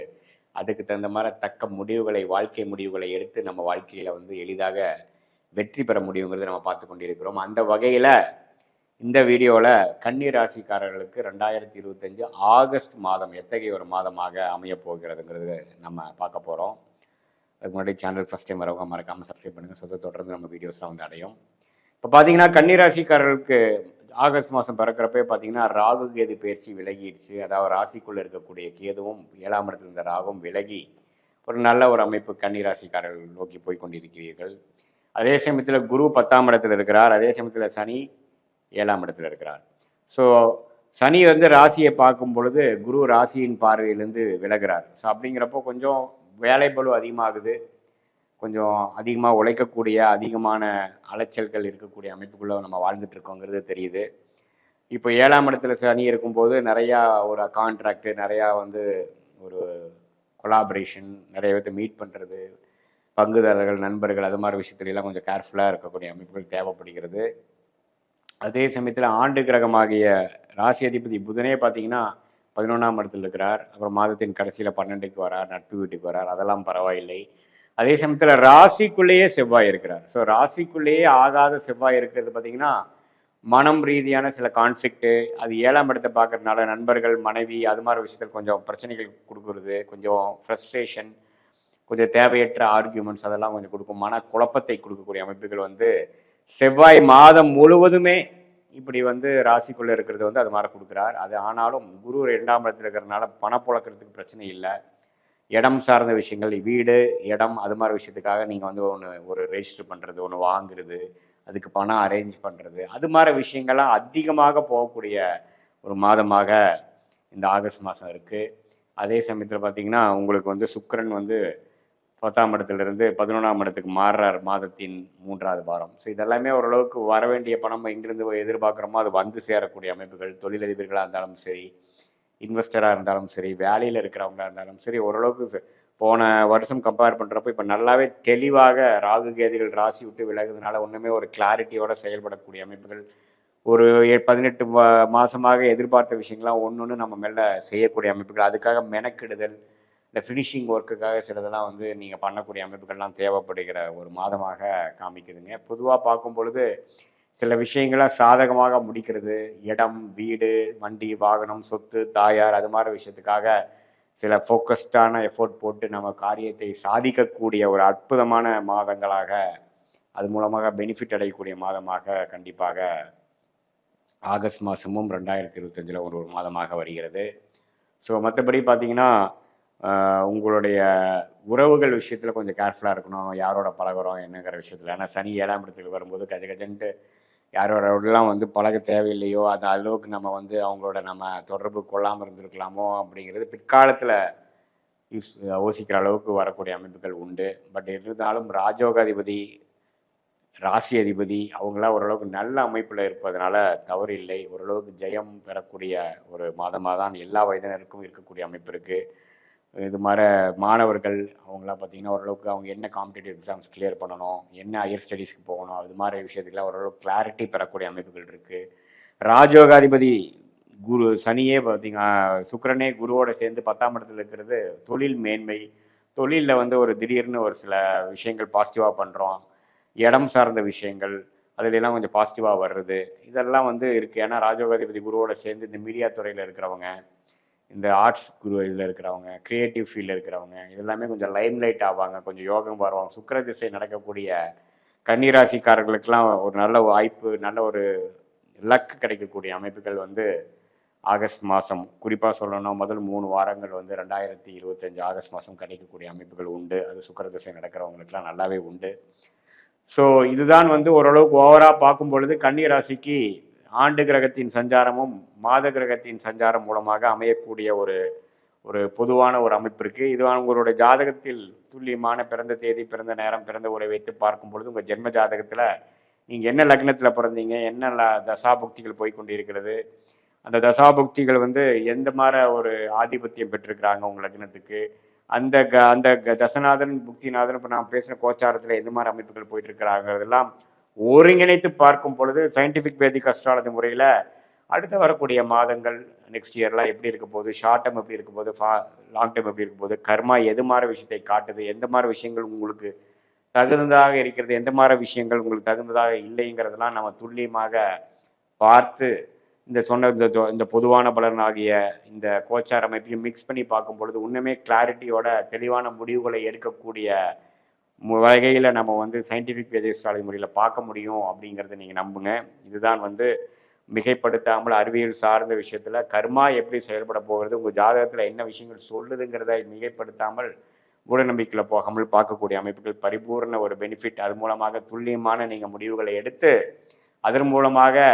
அதுக்கு தகுந்த மாதிரி தக்க முடிவுகளை, வாழ்க்கை முடிவுகளை எடுத்து நம்ம வாழ்க்கையில் வந்து எளிதாக வெற்றி பெற முடியுங்கிறத நம்ம பார்த்து கொண்டிருக்கிறோம். அந்த வகையில் இந்த வீடியோவில் கன்னி ராசிக்காரர்களுக்கு 2025 ஆகஸ்ட் மாதம் எத்தகைய ஒரு மாதமாக அமையப் போகிறதுங்கிறது நம்ம பார்க்க போகிறோம். அதுக்கு முன்னாடி சேனல் ஃபஸ்ட் டைம் வரவங்க மறக்காமல் சப்ஸ்கிரைப் பண்ணுங்கள். சொத்தை தொடர்ந்து நம்ம வீடியோஸ்லாம் வந்து அடையும். இப்போ பார்த்தீங்கன்னா கன்னி ராசிக்காரர்களுக்கு ஆகஸ்ட் மாதம் பிறக்கிறப்பே பார்த்தீங்கன்னா ராகு கேது பயிற்சி விலகிடுச்சு. அதாவது ராசிக்குள்ளே இருக்கக்கூடிய கேதுவும் 7ஆம் இடத்துல இருந்த ராகும் விலகி ஒரு நல்ல ஒரு அமைப்பு கன்னி ராசிக்காரர்கள் நோக்கி போய் கொண்டிருக்கிறீர்கள். அதே சமயத்தில் குரு 10ஆம் இடத்துல இருக்கிறார். அதே சமயத்தில் சனி 7ஆம் இடத்துல இருக்கிறார். ஸோ சனி வந்து ராசியை பார்க்கும் பொழுது குரு ராசியின் பார்வையிலேருந்து விலகிறார். ஸோ அப்படிங்கிறப்போ கொஞ்சம் வேலை பளு அதிகமாகுது. கொஞ்சம் அதிகமாக உழைக்கக்கூடிய அதிகமான அலைச்சல்கள் இருக்கக்கூடிய அமைப்புக்குள்ளே நம்ம வாழ்ந்துட்டு இருக்கோங்கிறது தெரியுது. இப்போ 7ஆம் இடத்துல சனி இருக்கும்போது நிறையா ஒரு கான்ட்ராக்டு, நிறையா வந்து ஒரு கொலாபரேஷன், நிறைய பேர்த்த மீட் பண்ணுறது, பங்குதாரர்கள், நண்பர்கள், அது மாதிரி விஷயத்துலலாம் கொஞ்சம் கேர்ஃபுல்லாக இருக்கக்கூடிய அமைப்புகள் தேவைப்படுகிறது. அதே சமயத்தில் ஆண்டு கிரகமாகிய ராசி அதிபதி புதனே பார்த்தீங்கன்னா 11ஆம் இடத்துல இருக்கிறார். அப்புறம் மாதத்தின் கடைசியில் 12க்கு வரார், நட்பு வீட்டுக்கு வரார், அதெல்லாம் பரவாயில்லை. அதே சமயத்தில் ராசிக்குள்ளேயே செவ்வாய் இருக்கிறார். ஸோ ராசிக்குள்ளேயே ஆகாத செவ்வாய் இருக்கிறது பார்த்தீங்கன்னா மனம் ரீதியான சில கான்ஃப்ளிக்ட்டு, அது 7ஆம் இடத்தை பார்க்கறதுனால நண்பர்கள், மனைவி அது மாதிரி விஷயத்தில் கொஞ்சம் பிரச்சனைகள் கொடுக்குறது, கொஞ்சம் ஃப்ரஸ்ட்ரேஷன், கொஞ்சம் தேவையற்ற ஆர்கியூமெண்ட்ஸ் அதெல்லாம் கொஞ்சம் கொடுக்கும். மன குழப்பத்தை கொடுக்கக்கூடிய அமைப்புகள் வந்து செவ்வாய் மாதம் முழுவதுமே இப்படி வந்து ராசிக்குள்ளே இருக்கிறது வந்து அது மாதிரி கொடுக்குறார். அது ஆனாலும் குரு 2ஆம் இடத்துல இருக்கிறதுனால பணப்புழக்கிறதுக்கு பிரச்சனை இல்லை. இடம் சார்ந்த விஷயங்கள், வீடு, இடம் அது மாதிரி விஷயத்துக்காக நீங்கள் வந்து ஒரு ரெஜிஸ்டர் பண்ணுறது, ஒன்று வாங்குறது, அதுக்கு பணம் அரேஞ்ச் பண்ணுறது, அது மாதிரி விஷயங்கள்லாம் அதிகமாக போகக்கூடிய ஒரு மாதமாக இந்த ஆகஸ்ட் மாதம் இருக்குது. அதே சமயத்தில் பார்த்தீங்கன்னா உங்களுக்கு வந்து சுக்கிரன் வந்து 10ஆம் இடத்துலேருந்து 11ஆம் இடத்துக்கு மாறுறார் மாதத்தின் 3வது வாரம். ஸோ இதெல்லாமே ஓரளவுக்கு வர வேண்டிய பணம் எங்கிருந்து எதிர்பார்க்குறோமோ அது வந்து சேரக்கூடிய அமைப்புகள், தொழிலதிபர்களாக இருந்தாலும் சரி, இன்வெஸ்டராக இருந்தாலும் சரி, வேலையில் இருக்கிறவங்களா இருந்தாலும் சரி, ஓரளவுக்கு போன வருஷம் கம்பேர் பண்ணுறப்போ இப்போ நல்லாவே தெளிவாக ராகு கேதுகள் ராசி விட்டு விலகுதுனால ஒன்றுமே ஒரு கிளாரிட்டியோட செயல்படக்கூடிய அமைப்புகள், ஒரு 18 மாதமாக எதிர்பார்த்த விஷயங்கள்லாம் ஒன்று நம்ம மேலே செய்யக்கூடிய அமைப்புகள், அதுக்காக மெனக்கெடுதல், இந்த ஃபினிஷிங் ஒர்க்குக்காக சிலதெல்லாம் வந்து நீங்கள் பண்ணக்கூடிய அமைப்புகள்லாம் தேவைப்படுகிற ஒரு மாதமாக காமிக்குதுங்க. பொதுவாக பார்க்கும் பொழுது சில விஷயங்களை சாதகமாக முடிக்கிறது, இடம், வீடு, வண்டி, வாகனம், சொத்து, தாயார் அது மாதிரி விஷயத்துக்காக சில ஃபோக்கஸ்டான எஃபோர்ட் போட்டு நம்ம காரியத்தை சாதிக்கக்கூடிய ஒரு அற்புதமான மாதங்களாக, அது மூலமாக பெனிஃபிட் அடையக்கூடிய மாதமாக கண்டிப்பாக ஆகஸ்ட் மாதமும் 2025 ஒரு மாதமாக வருகிறது. ஸோ மற்றபடி பார்த்தீங்கன்னா உங்களுடைய உறவுகள் விஷயத்தில் கொஞ்சம் கேர்ஃபுல்லாக இருக்கணும். யாரோட பழகுறோம் என்னங்கிற விஷயத்தில். ஏன்னா சனி 7ஆம் இடத்துக்கு வரும்போது கஜகஜன்ட்டு யாரோடலாம் வந்து பழக தேவையில்லையோ அது அளவுக்கு நம்ம வந்து அவங்களோட நம்ம தொடர்பு கொள்ளாமல் இருந்திருக்கலாமோ அப்படிங்கிறது பிற்காலத்தில் யோசிக்கிற அளவுக்கு வரக்கூடிய அமைப்புகள் உண்டு. பட் இருந்தாலும் ராஜோகாதிபதி, ராசி அதிபதி அவங்களாம் ஓரளவுக்கு நல்ல அமைப்பில் இருப்பதனால தவறு இல்லை. ஓரளவுக்கு ஜெயம் பெறக்கூடிய ஒரு மாதமாக தான் எல்லா வயதினருக்கும் இருக்கக்கூடிய அமைப்பு இருக்குது. இது மாதிரி மாணவர்கள் அவங்களாம் பார்த்தீங்கன்னா ஓரளவுக்கு அவங்க என்ன காம்படிட்டிவ் எக்ஸாம்ஸ் கிளியர் பண்ணணும், என்ன ஹையர் ஸ்டடீஸ்க்கு போகணும், அது மாதிரி விஷயத்துக்குலாம் ஓரளவுக்கு கிளாரிட்டி பெறக்கூடிய அமைப்புகள் இருக்குது. ராஜயோகாதிபதி குரு சனியே பார்த்தீங்கன்னா சுக்கிரனே குருவோட சேர்ந்து 10ஆம் இடத்துல இருக்கிறது தொழில் மேன்மை, தொழிலில் வந்து ஒரு திடீர்னு ஒரு சில விஷயங்கள் பாசிட்டிவாக பண்ணுறோம், இடம் சார்ந்த விஷயங்கள் அதுலெல்லாம் கொஞ்சம் பாசிட்டிவாக வர்றது, இதெல்லாம் வந்து இருக்குது. ஏன்னா ராஜயோகாதிபதி குருவோட சேர்ந்து இந்த மீடியா துறையில் இருக்கிறவங்க, இந்த ஆர்ட்ஸ் குரு இதில் இருக்கிறவங்க, கிரியேட்டிவ் ஃபீல்டில் இருக்கிறவங்க இதெல்லாமே கொஞ்சம் லைம் லைட் ஆவாங்க, கொஞ்சம் யோகம் வருவாங்க. சுக்கிர திசை நடக்கக்கூடிய கன்னிராசிக்காரர்களுக்கெல்லாம் ஒரு நல்ல வாய்ப்பு, நல்ல ஒரு லக் கிடைக்கக்கூடிய அமைப்புகள் வந்து ஆகஸ்ட் மாதம் குறிப்பாக சொல்லணும் முதல் 3 வாரங்கள் வந்து 2025 ஆகஸ்ட் மாதம் கிடைக்கக்கூடிய அமைப்புகள் உண்டு. அது சுக்கிர திசை நடக்கிறவங்களுக்குலாம் நல்லாவே உண்டு. ஸோ இதுதான் வந்து ஓரளவுக்கு ஓவராக பார்க்கும் பொழுது கன்னி ராசிக்கு ஆண்டு கிரகத்தின் சஞ்சாரமும் மாத கிரகத்தின் சஞ்சாரம் மூலமாக அமையக்கூடிய ஒரு ஒரு பொதுவான ஒரு அமைப்பு இருக்குது. இது உங்களுடைய ஜாதகத்தில் துல்லியமான பிறந்த தேதி, பிறந்த நேரம், பிறந்த உரை வைத்து பார்க்கும் பொழுது உங்கள் ஜென்ம ஜாதகத்தில் நீங்கள் என்ன லக்னத்தில் பிறந்தீங்க, என்ன தசாபுக்திகள் போய்கொண்டு இருக்கிறது, அந்த தசாபுக்திகள் வந்து எந்த மாதிரி ஒரு ஆதிபத்தியம் பெற்றிருக்கிறாங்க உங்கள் லக்னத்துக்கு, அந்த தசநாதன் புக்திநாதன் இப்போ நான் பேசின கோச்சாரத்தில் எந்த மாதிரி அமைப்புகள் போயிட்டு இருக்கிறாங்கிறதெல்லாம் ஒருங்கிணைத்து பார்க்கும் பொழுது சயின்டிஃபிக் வேதிக் அஸ்ட்ராலஜி முறையில் அடுத்து வரக்கூடிய மாதங்கள் நெக்ஸ்ட் இயர்லாம் எப்படி இருக்க போகுது, ஷார்ட் டைம் எப்படி இருக்க போகுது, லாங் டைம் எப்படி இருக்க போகுது, கர்மா எது மாதிரி விஷயத்தை காட்டுது, எந்த மாதிரி விஷயங்கள் உங்களுக்கு தகுந்ததாக இருக்கிறது, எந்த மாதிரி விஷயங்கள் உங்களுக்கு தகுந்ததாக இல்லைங்கிறதெல்லாம் நம்ம துல்லியமாக பார்த்து இந்த சொன்ன இந்த பொதுவான பலன் ஆகிய இந்த கோச்சார அமைப்பையும் மிக்ஸ் பண்ணி பார்க்கும் பொழுது இன்னுமே கிளாரிட்டியோட தெளிவான முடிவுகளை எடுக்கக்கூடிய வகையில் நம்ம வந்து சயின்டிஃபிக் வேதிக் முறையில் பார்க்க முடியும் அப்படிங்கிறத நீங்கள் நம்புங்க. இதுதான் வந்து மிகைப்படுத்தாமல் அறிவியல் சார்ந்த விஷயத்தில் கர்மா எப்படி செயல்பட போகிறது, உங்கள் ஜாதகத்தில் என்ன விஷயங்கள் சொல்லுதுங்கிறத மிகைப்படுத்தாமல் மூடநம்பிக்கையில் போகாமல் பார்க்கக்கூடிய அமைப்புகள் பரிபூர்ண ஒரு பெனிஃபிட். அது மூலமாக துல்லியமான நீங்கள் முடிவுகளை எடுத்து அதன் மூலமாக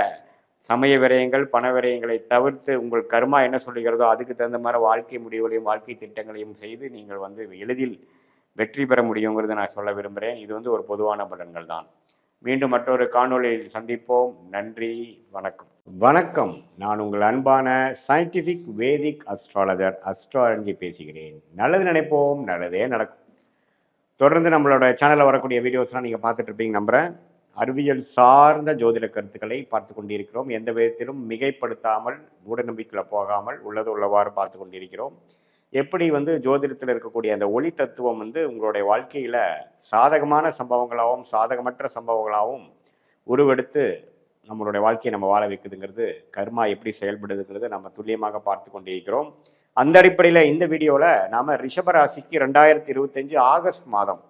சமய விரயங்கள், பண விரயங்களை தவிர்த்து உங்கள் கர்மா என்ன சொல்லுகிறதோ அதுக்கு தகுந்த மாதிரி வாழ்க்கை முடிவுகளையும் வாழ்க்கை திட்டங்களையும் செய்து நீங்கள் வந்து எளிதில் வெற்றி பெற முடியுங்கிறத நான் சொல்ல விரும்புகிறேன். இது வந்து ஒரு பொதுவான பலன்கள் தான். மீண்டும் மற்றொரு காணொளியில் சந்திப்போம். நன்றி, வணக்கம். வணக்கம். நான் உங்கள் அன்பான சயின்டிஃபிக் வேதிக் அஸ்ட்ராலஜர் அஸ்ட்ராலஜி பேசுகிறேன். நல்லது நினைப்போம், நல்லதே நடக்கும். தொடர்ந்து நம்மளோட சேனலில் வரக்கூடிய வீடியோஸ்லாம் நீங்கள் பார்த்துட்டு இருப்பீங்க நம்புகிறேன். அறிவியல் சார்ந்த ஜோதிட கருத்துக்களை பார்த்து கொண்டிருக்கிறோம். எந்த விதத்திலும் மிகைப்படுத்தாமல், மூடநம்பிக்கையில் போகாமல் உள்ளது உள்ளவாறு பார்த்து கொண்டிருக்கிறோம். எப்படி வந்து ஜோதிடத்தில் இருக்கக்கூடிய அந்த ஒளி தத்துவம் வந்து உங்களுடைய வாழ்க்கையில் சாதகமான சம்பவங்களாகவும் சாதகமற்ற சம்பவங்களாகவும் உருவெடுத்து நம்மளுடைய வாழ்க்கையை நம்ம வாழ வைக்குதுங்கிறது, கர்மா எப்படி செயல்படுதுங்கிறது நம்ம துல்லியமாக பார்த்து கொண்டிருக்கிறோம். அந்த அடிப்படையில் இந்த வீடியோவில் நாம் ரிஷபராசிக்கு 2025 ஆகஸ்ட் மாதம்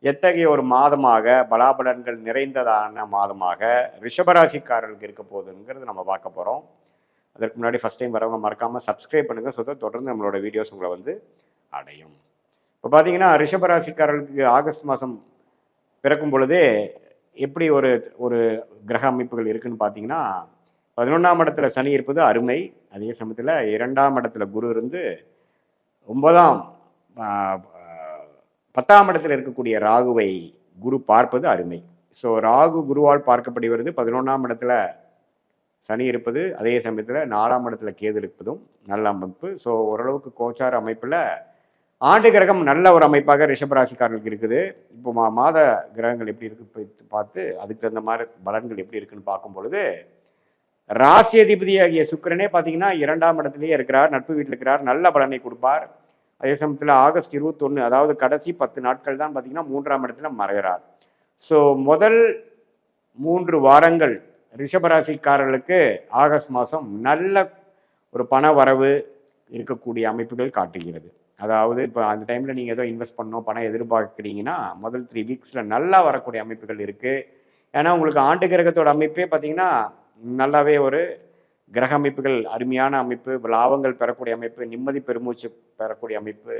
எத்தகைய ஒரு மாதமாக பலாபலன்கள் நிறைந்ததான மாதமாக ரிஷபராசிக்காரர்களுக்கு இருக்க போகுதுங்கிறது நம்ம பார்க்க போகிறோம். அதற்கு முன்னாடி ஃபஸ்ட் டைம் வரவங்க மறக்காமல் சப்ஸ்கிரைப் பண்ணுங்கள். தொடர்ந்து நம்மளோட வீடியோஸ் உங்களை வந்து அடையும். இப்போ பார்த்தீங்கன்னா ரிஷபராசிக்காரர்களுக்கு ஆகஸ்ட் மாதம் பிறக்கும் பொழுதே எப்படி ஒரு ஒரு கிரக அமைப்புகள் இருக்குன்னு பார்த்தீங்கன்னா, 11ஆம் இடத்துல சனி இருப்பது அருமை. அதே சமயத்தில் 2ஆம் இடத்துல குரு இருந்து 10ஆம் இடத்துல இருக்கக்கூடிய ராகுவை குரு பார்ப்பது அருமை. ஸோ ராகு குருவால் பார்க்கப்படுவது 11ஆம் இடத்துல சனி இருப்பது, அதே சமயத்தில் 4ஆம் இடத்துல கேது இருப்பதும் நல்ல அமைப்பு. ஸோ ஓரளவுக்கு கோச்சார அமைப்பில் ஆண்டு கிரகம் நல்ல ஒரு அமைப்பாக ரிஷபராசிக்காரர்களுக்கு இருக்குது. இப்போ மாத கிரகங்கள் எப்படி இருக்கு பார்த்து அதுக்கு தகுந்த மாதிரி பலன்கள் எப்படி இருக்குன்னு பார்க்கும் பொழுது, ராசி அதிபதியாகிய சுக்கிரனே பார்த்தீங்கன்னா 2ஆம் இடத்துலயே இருக்கிறார், நட்பு வீட்டில் இருக்கிறார், நல்ல பலனை கொடுப்பார். அதே சமயத்தில் ஆகஸ்ட் 21, அதாவது கடைசி 10 நாட்கள் தான் பார்த்தீங்கன்னா 3ஆம் இடத்துல மறைகிறார். ஸோ முதல் 3 வாரங்கள் ரிஷபராசிக்காரர்களுக்கு ஆகஸ்ட் மாதம் நல்ல ஒரு பண வரவு இருக்கக்கூடிய அமைப்புகள் காட்டுகிறது. அதாவது இப்போ அந்த டைமில் நீங்கள் ஏதோ இன்வெஸ்ட் பண்ணணும், பணம் எதிர்பார்க்குறீங்கன்னா முதல் 3 வீக்ஸில் நல்லா வரக்கூடிய அமைப்புகள் இருக்குது. ஏன்னா உங்களுக்கு ஆண்டு கிரகத்தோட அமைப்பே பார்த்தீங்கன்னா நல்லாவே ஒரு கிரக அமைப்புகள் அருமையான அமைப்பு, லாபங்கள் பெறக்கூடிய அமைப்பு, நிம்மதி பெருமூச்சு பெறக்கூடிய அமைப்பு.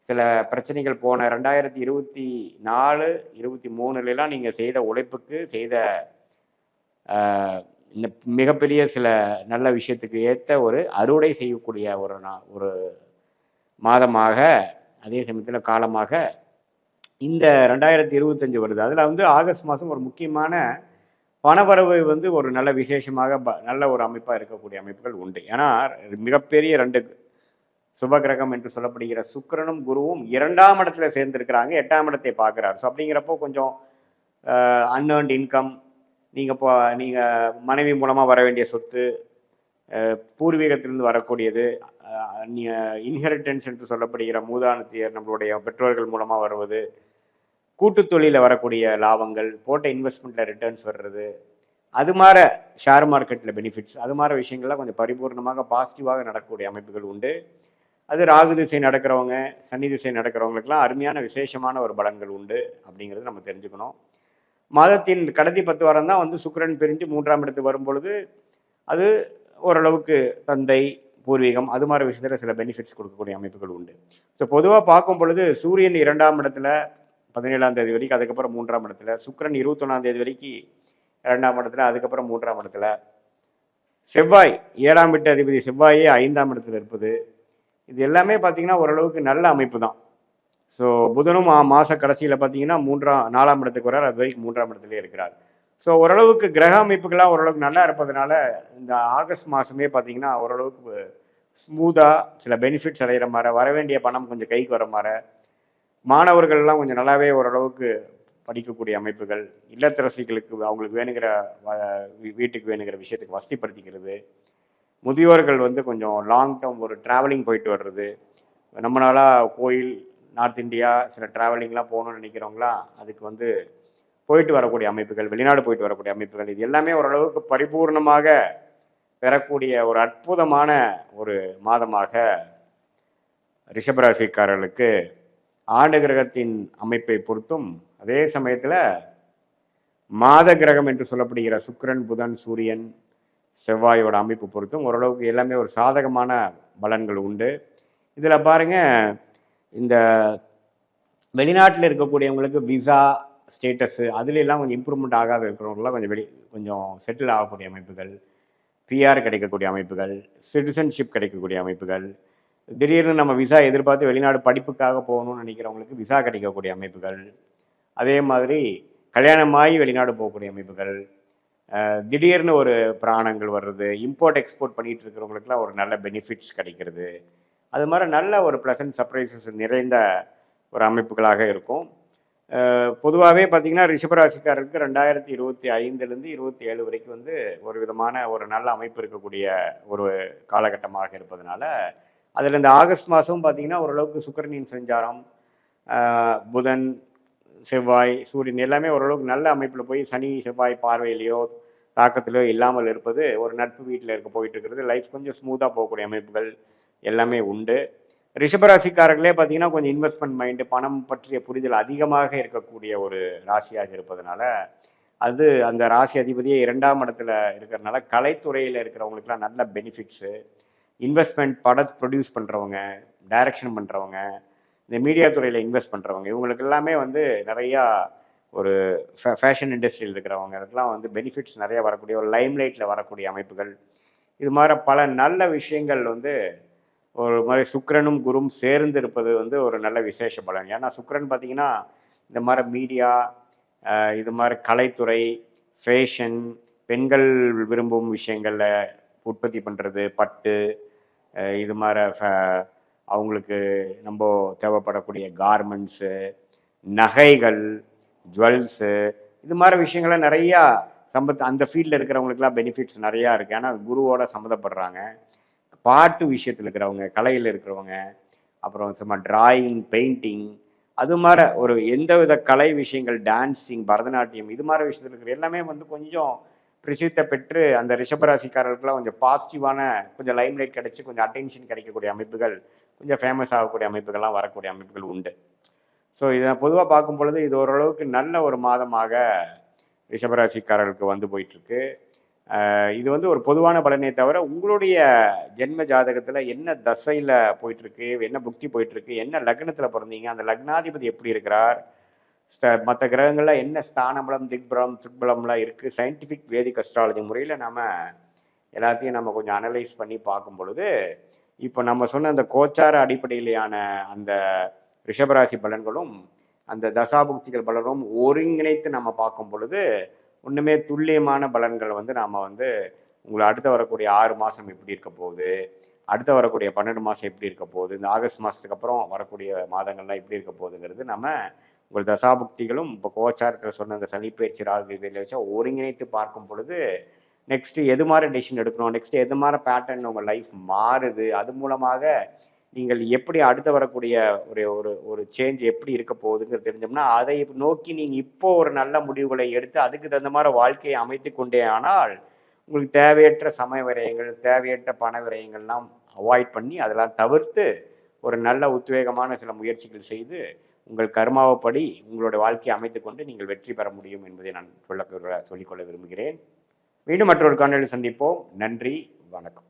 சில பிரச்சனைகள் போன 2024, 23 நீங்கள் செய்த உழைப்புக்கு செய்த இந்த மிகப்பெரிய சில நல்ல விஷயத்துக்கு ஏற்ற ஒரு அறுவடை செய்யக்கூடிய ஒரு மாதமாக, அதே சமயத்தில் காலமாக இந்த 2025 வருது. அதில் வந்து ஆகஸ்ட் மாதம் ஒரு முக்கியமான பணவரவு வந்து ஒரு நல்ல விசேஷமாக நல்ல ஒரு அமைப்பாக இருக்கக்கூடிய அமைப்புகள் உண்டு. ஏன்னா மிகப்பெரிய 2 சுபகிரகம் என்று சொல்லப்படுகிற சுக்கிரனும் குருவும் 2ஆம் இடத்துல சேர்ந்துருக்கிறாங்க, 8ஆம் இடத்தை பார்க்குறாரு. ஸோ அப்படிங்கிறப்போ கொஞ்சம் அன்ஏர்ன்ட் இன்கம், நீங்கள் மனைவி மூலமாக வர வேண்டிய சொத்து, பூர்வீகத்திலிருந்து வரக்கூடியது, இன்ஹெரிட்டன்ஸ் என்று சொல்லப்படுகிற மூதானத்தியர் நம்மளுடைய பெற்றோர்கள் மூலமாக வருவது, கூட்டு தொழிலில் வரக்கூடிய லாபங்கள், போட்ட இன்வெஸ்ட்மெண்ட்டில் ரிட்டர்ன்ஸ் வர்றது, அது மாதிரி ஷேர் மார்க்கெட்டில் பெனிஃபிட்ஸ், அது மாதிரி விஷயங்கள்லாம் கொஞ்சம் பரிபூர்ணமாக பாசிட்டிவாக நடக்கக்கூடிய அமைப்புகள் உண்டு. அது ராகு திசை நடக்கிறவங்க, சனி திசை நடக்கிறவங்களுக்கெல்லாம் அருமையான விசேஷமான ஒரு பலன்கள் உண்டு அப்படிங்கிறது நம்ம தெரிஞ்சுக்கணும். மாதத்தின் கடைசி 10 வாரம் தான் வந்து சுக்கிரன் பிரிஞ்சு 3ஆம் இடத்துக்கு வரும் பொழுது அது ஓரளவுக்கு தந்தை, பூர்வீகம், அது மாதிரி விஷயத்தில் சில பெனிஃபிட்ஸ் கொடுக்கக்கூடிய அமைப்புகள் உண்டு. ஸோ பொதுவாக பார்க்கும் பொழுது சூரியன் 2ஆம் இடத்துல 17ஆம் தேதி வரைக்கும், அதுக்கப்புறம் 3ஆம் இடத்துல, சுக்கிரன் 21ஆம் தேதி வரைக்கும் 2ஆம் இடத்துல, அதுக்கப்புறம் 3ஆம் இடத்துல, செவ்வாய் 7ஆம் வீட்டு அதிபதி செவ்வாயே 5ஆம் இடத்துல இருப்பது, இது எல்லாமே பார்த்தீங்கன்னா ஓரளவுக்கு நல்ல அமைப்பு தான். ஸோ புதனும் மாத கடைசியில் பார்த்தீங்கன்னா 4ஆம் இடத்துக்கு வரார், அது வரைக்கும் 3ஆம் இடத்துலேயே இருக்கிறார். ஸோ ஓரளவுக்கு கிரக அமைப்புகள்லாம் ஓரளவுக்கு நல்லா இருப்பதனால இந்த ஆகஸ்ட் மாதமே பார்த்தீங்கன்னா ஓரளவுக்கு ஸ்மூத்தாக சில பெனிஃபிட்ஸ் அடைகிற மாதிரி, வர வேண்டிய பணம் கொஞ்சம் கைக்கு வர மாதிரி, மாணவர்கள்லாம் கொஞ்சம் நல்லாவே ஓரளவுக்கு படிக்கக்கூடிய அமைப்புகள், இல்லத்தரசிகளுக்கு அவங்களுக்கு வேணுங்கிற வீட்டுக்கு வேணுங்கிற விஷயத்துக்கு வசதிப்படுத்திக்கிறது, முதியோர்கள் வந்து கொஞ்சம் லாங் டேர்ம் ஒரு ட்ராவலிங் போயிட்டு வர்றது, நம்மளால கோயில், நார்த் இந்தியா சில ட்ராவலிங்லாம் போகணும்னு நினைக்கிறவங்களா அதுக்கு வந்து போயிட்டு வரக்கூடிய அமைப்புகள், வெளிநாடு போயிட்டு வரக்கூடிய அமைப்புகள், இது எல்லாமே ஓரளவுக்கு பரிபூர்ணமாக பெறக்கூடிய ஒரு அற்புதமான ஒரு மாதமாக ரிஷபராசிக்காரர்களுக்கு ஆண்டு கிரகத்தின் அமைப்பை பொறுத்தும், அதே சமயத்தில் மாத கிரகம் என்று சொல்லப்படுகிற சுக்கிரன், புதன், சூரியன், செவ்வாயோட அமைப்பு பொறுத்தும் ஓரளவுக்கு எல்லாமே ஒரு சாதகமான பலன்கள் உண்டு. இதில் பாருங்க, இந்த வெளிநாட்டில் இருக்கக்கூடியவங்களுக்கு விசா ஸ்டேட்டஸு அதுலெல்லாம் கொஞ்சம் இம்ப்ரூவ்மெண்ட் ஆகாத இருக்கிறவங்களாம் கொஞ்சம் செட்டில் ஆகக்கூடிய அமைப்புகள், பிஆர் கிடைக்கக்கூடிய அமைப்புகள், சிட்டிசன்ஷிப் கிடைக்கக்கூடிய அமைப்புகள், திடீர்னு நம்ம விசா எதிர்பார்த்து வெளிநாடு படிப்புக்காக போகணும்னு நினைக்கிறவங்களுக்கு விசா கிடைக்கக்கூடிய அமைப்புகள், அதே மாதிரி கல்யாணமாகி வெளிநாடு போகக்கூடிய அமைப்புகள், திடீர்னு ஒரு பிராணங்கள் வர்றது, இம்போர்ட் எக்ஸ்போர்ட் பண்ணிட்டு இருக்கிறவங்களுக்குலாம் ஒரு நல்ல பெனிஃபிட்ஸ் கிடைக்கிறது, அது மாதிரி நல்ல ஒரு ப்ளசன்ட் சர்ப்ரைசஸ் நிறைந்த ஒரு அமைப்புகளாக இருக்கும். பொதுவாகவே பார்த்தீங்கன்னா ரிஷபராசிக்காரருக்கு 2025லேருந்து 27 வரைக்கும் வந்து ஒரு விதமான ஒரு நல்ல அமைப்பு இருக்கக்கூடிய ஒரு காலகட்டமாக இருப்பதனால, அதில் இந்த ஆகஸ்ட் மாதம் பார்த்தீங்கன்னா ஓரளவுக்கு சுக்கிரனின் சஞ்சாரம், புதன், செவ்வாய், சூரியன் எல்லாமே ஓரளவுக்கு நல்ல அமைப்பில் போய் சனி செவ்வாய் பார்வையிலையோ தாக்கத்திலையோ இல்லாமல் இருப்பது, ஒரு நட்பு வீட்டில் இருக்க போயிட்டு இருக்கிறது, லைஃப் கொஞ்சம் ஸ்மூத்தாக போகக்கூடிய அமைப்புகள் எல்லாமே உண்டு. ரிஷபராசிக்காரர்களே பார்த்தீங்கன்னா கொஞ்சம் இன்வெஸ்ட்மெண்ட் மைண்டு, பணம் பற்றிய புரிதல் அதிகமாக இருக்கக்கூடிய ஒரு ராசியாக இருப்பதனால, அது அந்த ராசி அதிபதியே 2ஆம் இடத்துல இருக்கிறதுனால கலைத்துறையில் இருக்கிறவங்களுக்குலாம் நல்ல பெனிஃபிட்ஸு, இன்வெஸ்ட்மெண்ட் படத்தை ப்ரொடியூஸ் பண்ணுறவங்க, டைரக்ஷன் பண்ணுறவங்க, இந்த மீடியா துறையில் இன்வெஸ்ட் பண்ணுறவங்க, இவங்களுக்கு எல்லாமே வந்து நிறையா ஒரு ஃபேஷன் இண்டஸ்ட்ரியில் இருக்கிறவங்களுக்குலாம் வந்து பெனிஃபிட்ஸ் நிறைய வரக்கூடிய ஒரு லைம்லைட்டில் வரக்கூடிய அமைப்புகள், இது மாதிரி பல நல்ல விஷயங்கள் வந்து ஒரு மாதிரி சுக்கிரனும் குரும் சேர்ந்து இருப்பது வந்து ஒரு நல்ல விசேஷ பலன். ஏன்னா சுக்கிரன் பார்த்தீங்கன்னா இந்த மாதிரி மீடியா, இது மாதிரி கலைத்துறை, ஃபேஷன், பெண்கள் விரும்பும் விஷயங்களில் உற்பத்தி பண்ணுறது, பட்டு, இது மாதிரி அவங்களுக்கு நம்ம தேவைப்படக்கூடிய கார்மெண்ட்ஸு, நகைகள், ஜுவல்ஸு, இது மாதிரி விஷயங்கள நிறையா அந்த ஃபீல்டில் இருக்கிறவங்களுக்குலாம் பெனிஃபிட்ஸ் நிறையா இருக்குது. ஏன்னா குருவோட சம்மந்தப்படுறாங்க. பாட்டு விஷயத்தில் இருக்கிறவங்க, கலையில் இருக்கிறவங்க, அப்புறம் சும்மா டிராயிங், பெயிண்டிங், அது மாதிரி ஒரு எந்த வித கலை விஷயங்கள், டான்ஸிங், பரதநாட்டியம், இது மாதிரி விஷயத்தில் இருக்கிற எல்லாமே வந்து கொஞ்சம் பிரசித்த பெற்று அந்த ரிஷபராசிக்காரர்களுக்குலாம் கொஞ்சம் பாசிட்டிவான கொஞ்சம் லைம்லைட் கிடைச்சி கொஞ்சம் அட்டென்ஷன் கிடைக்கக்கூடிய அமைப்புகள், கொஞ்சம் ஃபேமஸ் ஆகக்கூடிய அமைப்புகள்லாம் வரக்கூடிய அமைப்புகள் உண்டு. ஸோ இதை பொதுவாக பார்க்கும் பொழுது இது ஓரளவுக்கு நல்ல ஒரு மாதமாக ரிஷபராசிக்காரர்களுக்கு வந்து போயிட்டுருக்கு. இது வந்து ஒரு பொதுவான பலனே தவிர உங்களுடைய ஜென்ம ஜாதகத்தில் என்ன தசையில் போயிட்டுருக்கு, என்ன புக்தி போயிட்டுருக்கு, என்ன லக்னத்தில் பிறந்தீங்க, அந்த லக்னாதிபதி எப்படி இருக்கிறார், மற்ற கிரகங்களில் என்ன ஸ்தானபலம், திக்பலம், திக்பலம்லாம் இருக்குது, சயின்டிஃபிக் வேதிக் அஸ்ட்ராலஜி முறையில் நம்ம எல்லாத்தையும் நம்ம கொஞ்சம் அனலைஸ் பண்ணி பார்க்கும் பொழுது, இப்போ நம்ம சொன்ன அந்த கோச்சார அடிப்படையிலான அந்த ரிஷபராசி பலன்களும் அந்த தசாபுக்திகள் பலனும் ஒருங்கிணைத்து நம்ம பார்க்கும் பொழுது ஒன்றுமே துல்லியமான பலன்கள் வந்து நாம் வந்து உங்களை அடுத்து வரக்கூடிய 6 மாதம் எப்படி இருக்க போகுது, அடுத்து வரக்கூடிய 12 மாதம் எப்படி இருக்க போகுது, இந்த ஆகஸ்ட் மாதத்துக்கு அப்புறம் வரக்கூடிய மாதங்கள்லாம் எப்படி இருக்க போகுதுங்கிறது நம்ம உங்கள் தசாபுக்திகளும் இப்போ கோச்சாரத்தில் சொன்ன அந்த சனிப்பயிற்சி ராகு இதில் வச்சா ஒருங்கிணைத்து பார்க்கும் பொழுது நெக்ஸ்ட்டு எது மாதிரி டெசிஷன் எடுக்கணும், நெக்ஸ்ட்டு எது மாதிரி பேட்டர்ன் உங்கள் லைஃப் மாறுது, அது மூலமாக நீங்கள் எப்படி அடுத்து வரக்கூடிய ஒரு ஒரு ஒரு சேஞ்ச் எப்படி இருக்க போகுதுங்கிறது தெரிஞ்சோம்னா அதை நோக்கி நீங்கள் இப்போ ஒரு நல்ல முடிவுகளை எடுத்து அதுக்கு தகுந்த மாதிரி வாழ்க்கையை அமைத்து கொண்டே ஆனால் உங்களுக்கு தேவையற்ற சமய விரயங்கள், தேவையற்ற பண விரயங்கள்லாம் அவாய்ட் பண்ணி அதெல்லாம் தவிர்த்து ஒரு நல்ல உத்வேகமான சில முயற்சிகள் செய்து உங்கள் கர்மாவைப்படி உங்களுடைய வாழ்க்கையை அமைத்து கொண்டு நீங்கள் வெற்றி பெற முடியும் என்பதை நான் சொல்லிக்கொள்ள விரும்புகிறேன். மீண்டும் மற்றொரு காணொளியில் சந்திப்போம். நன்றி, வணக்கம்.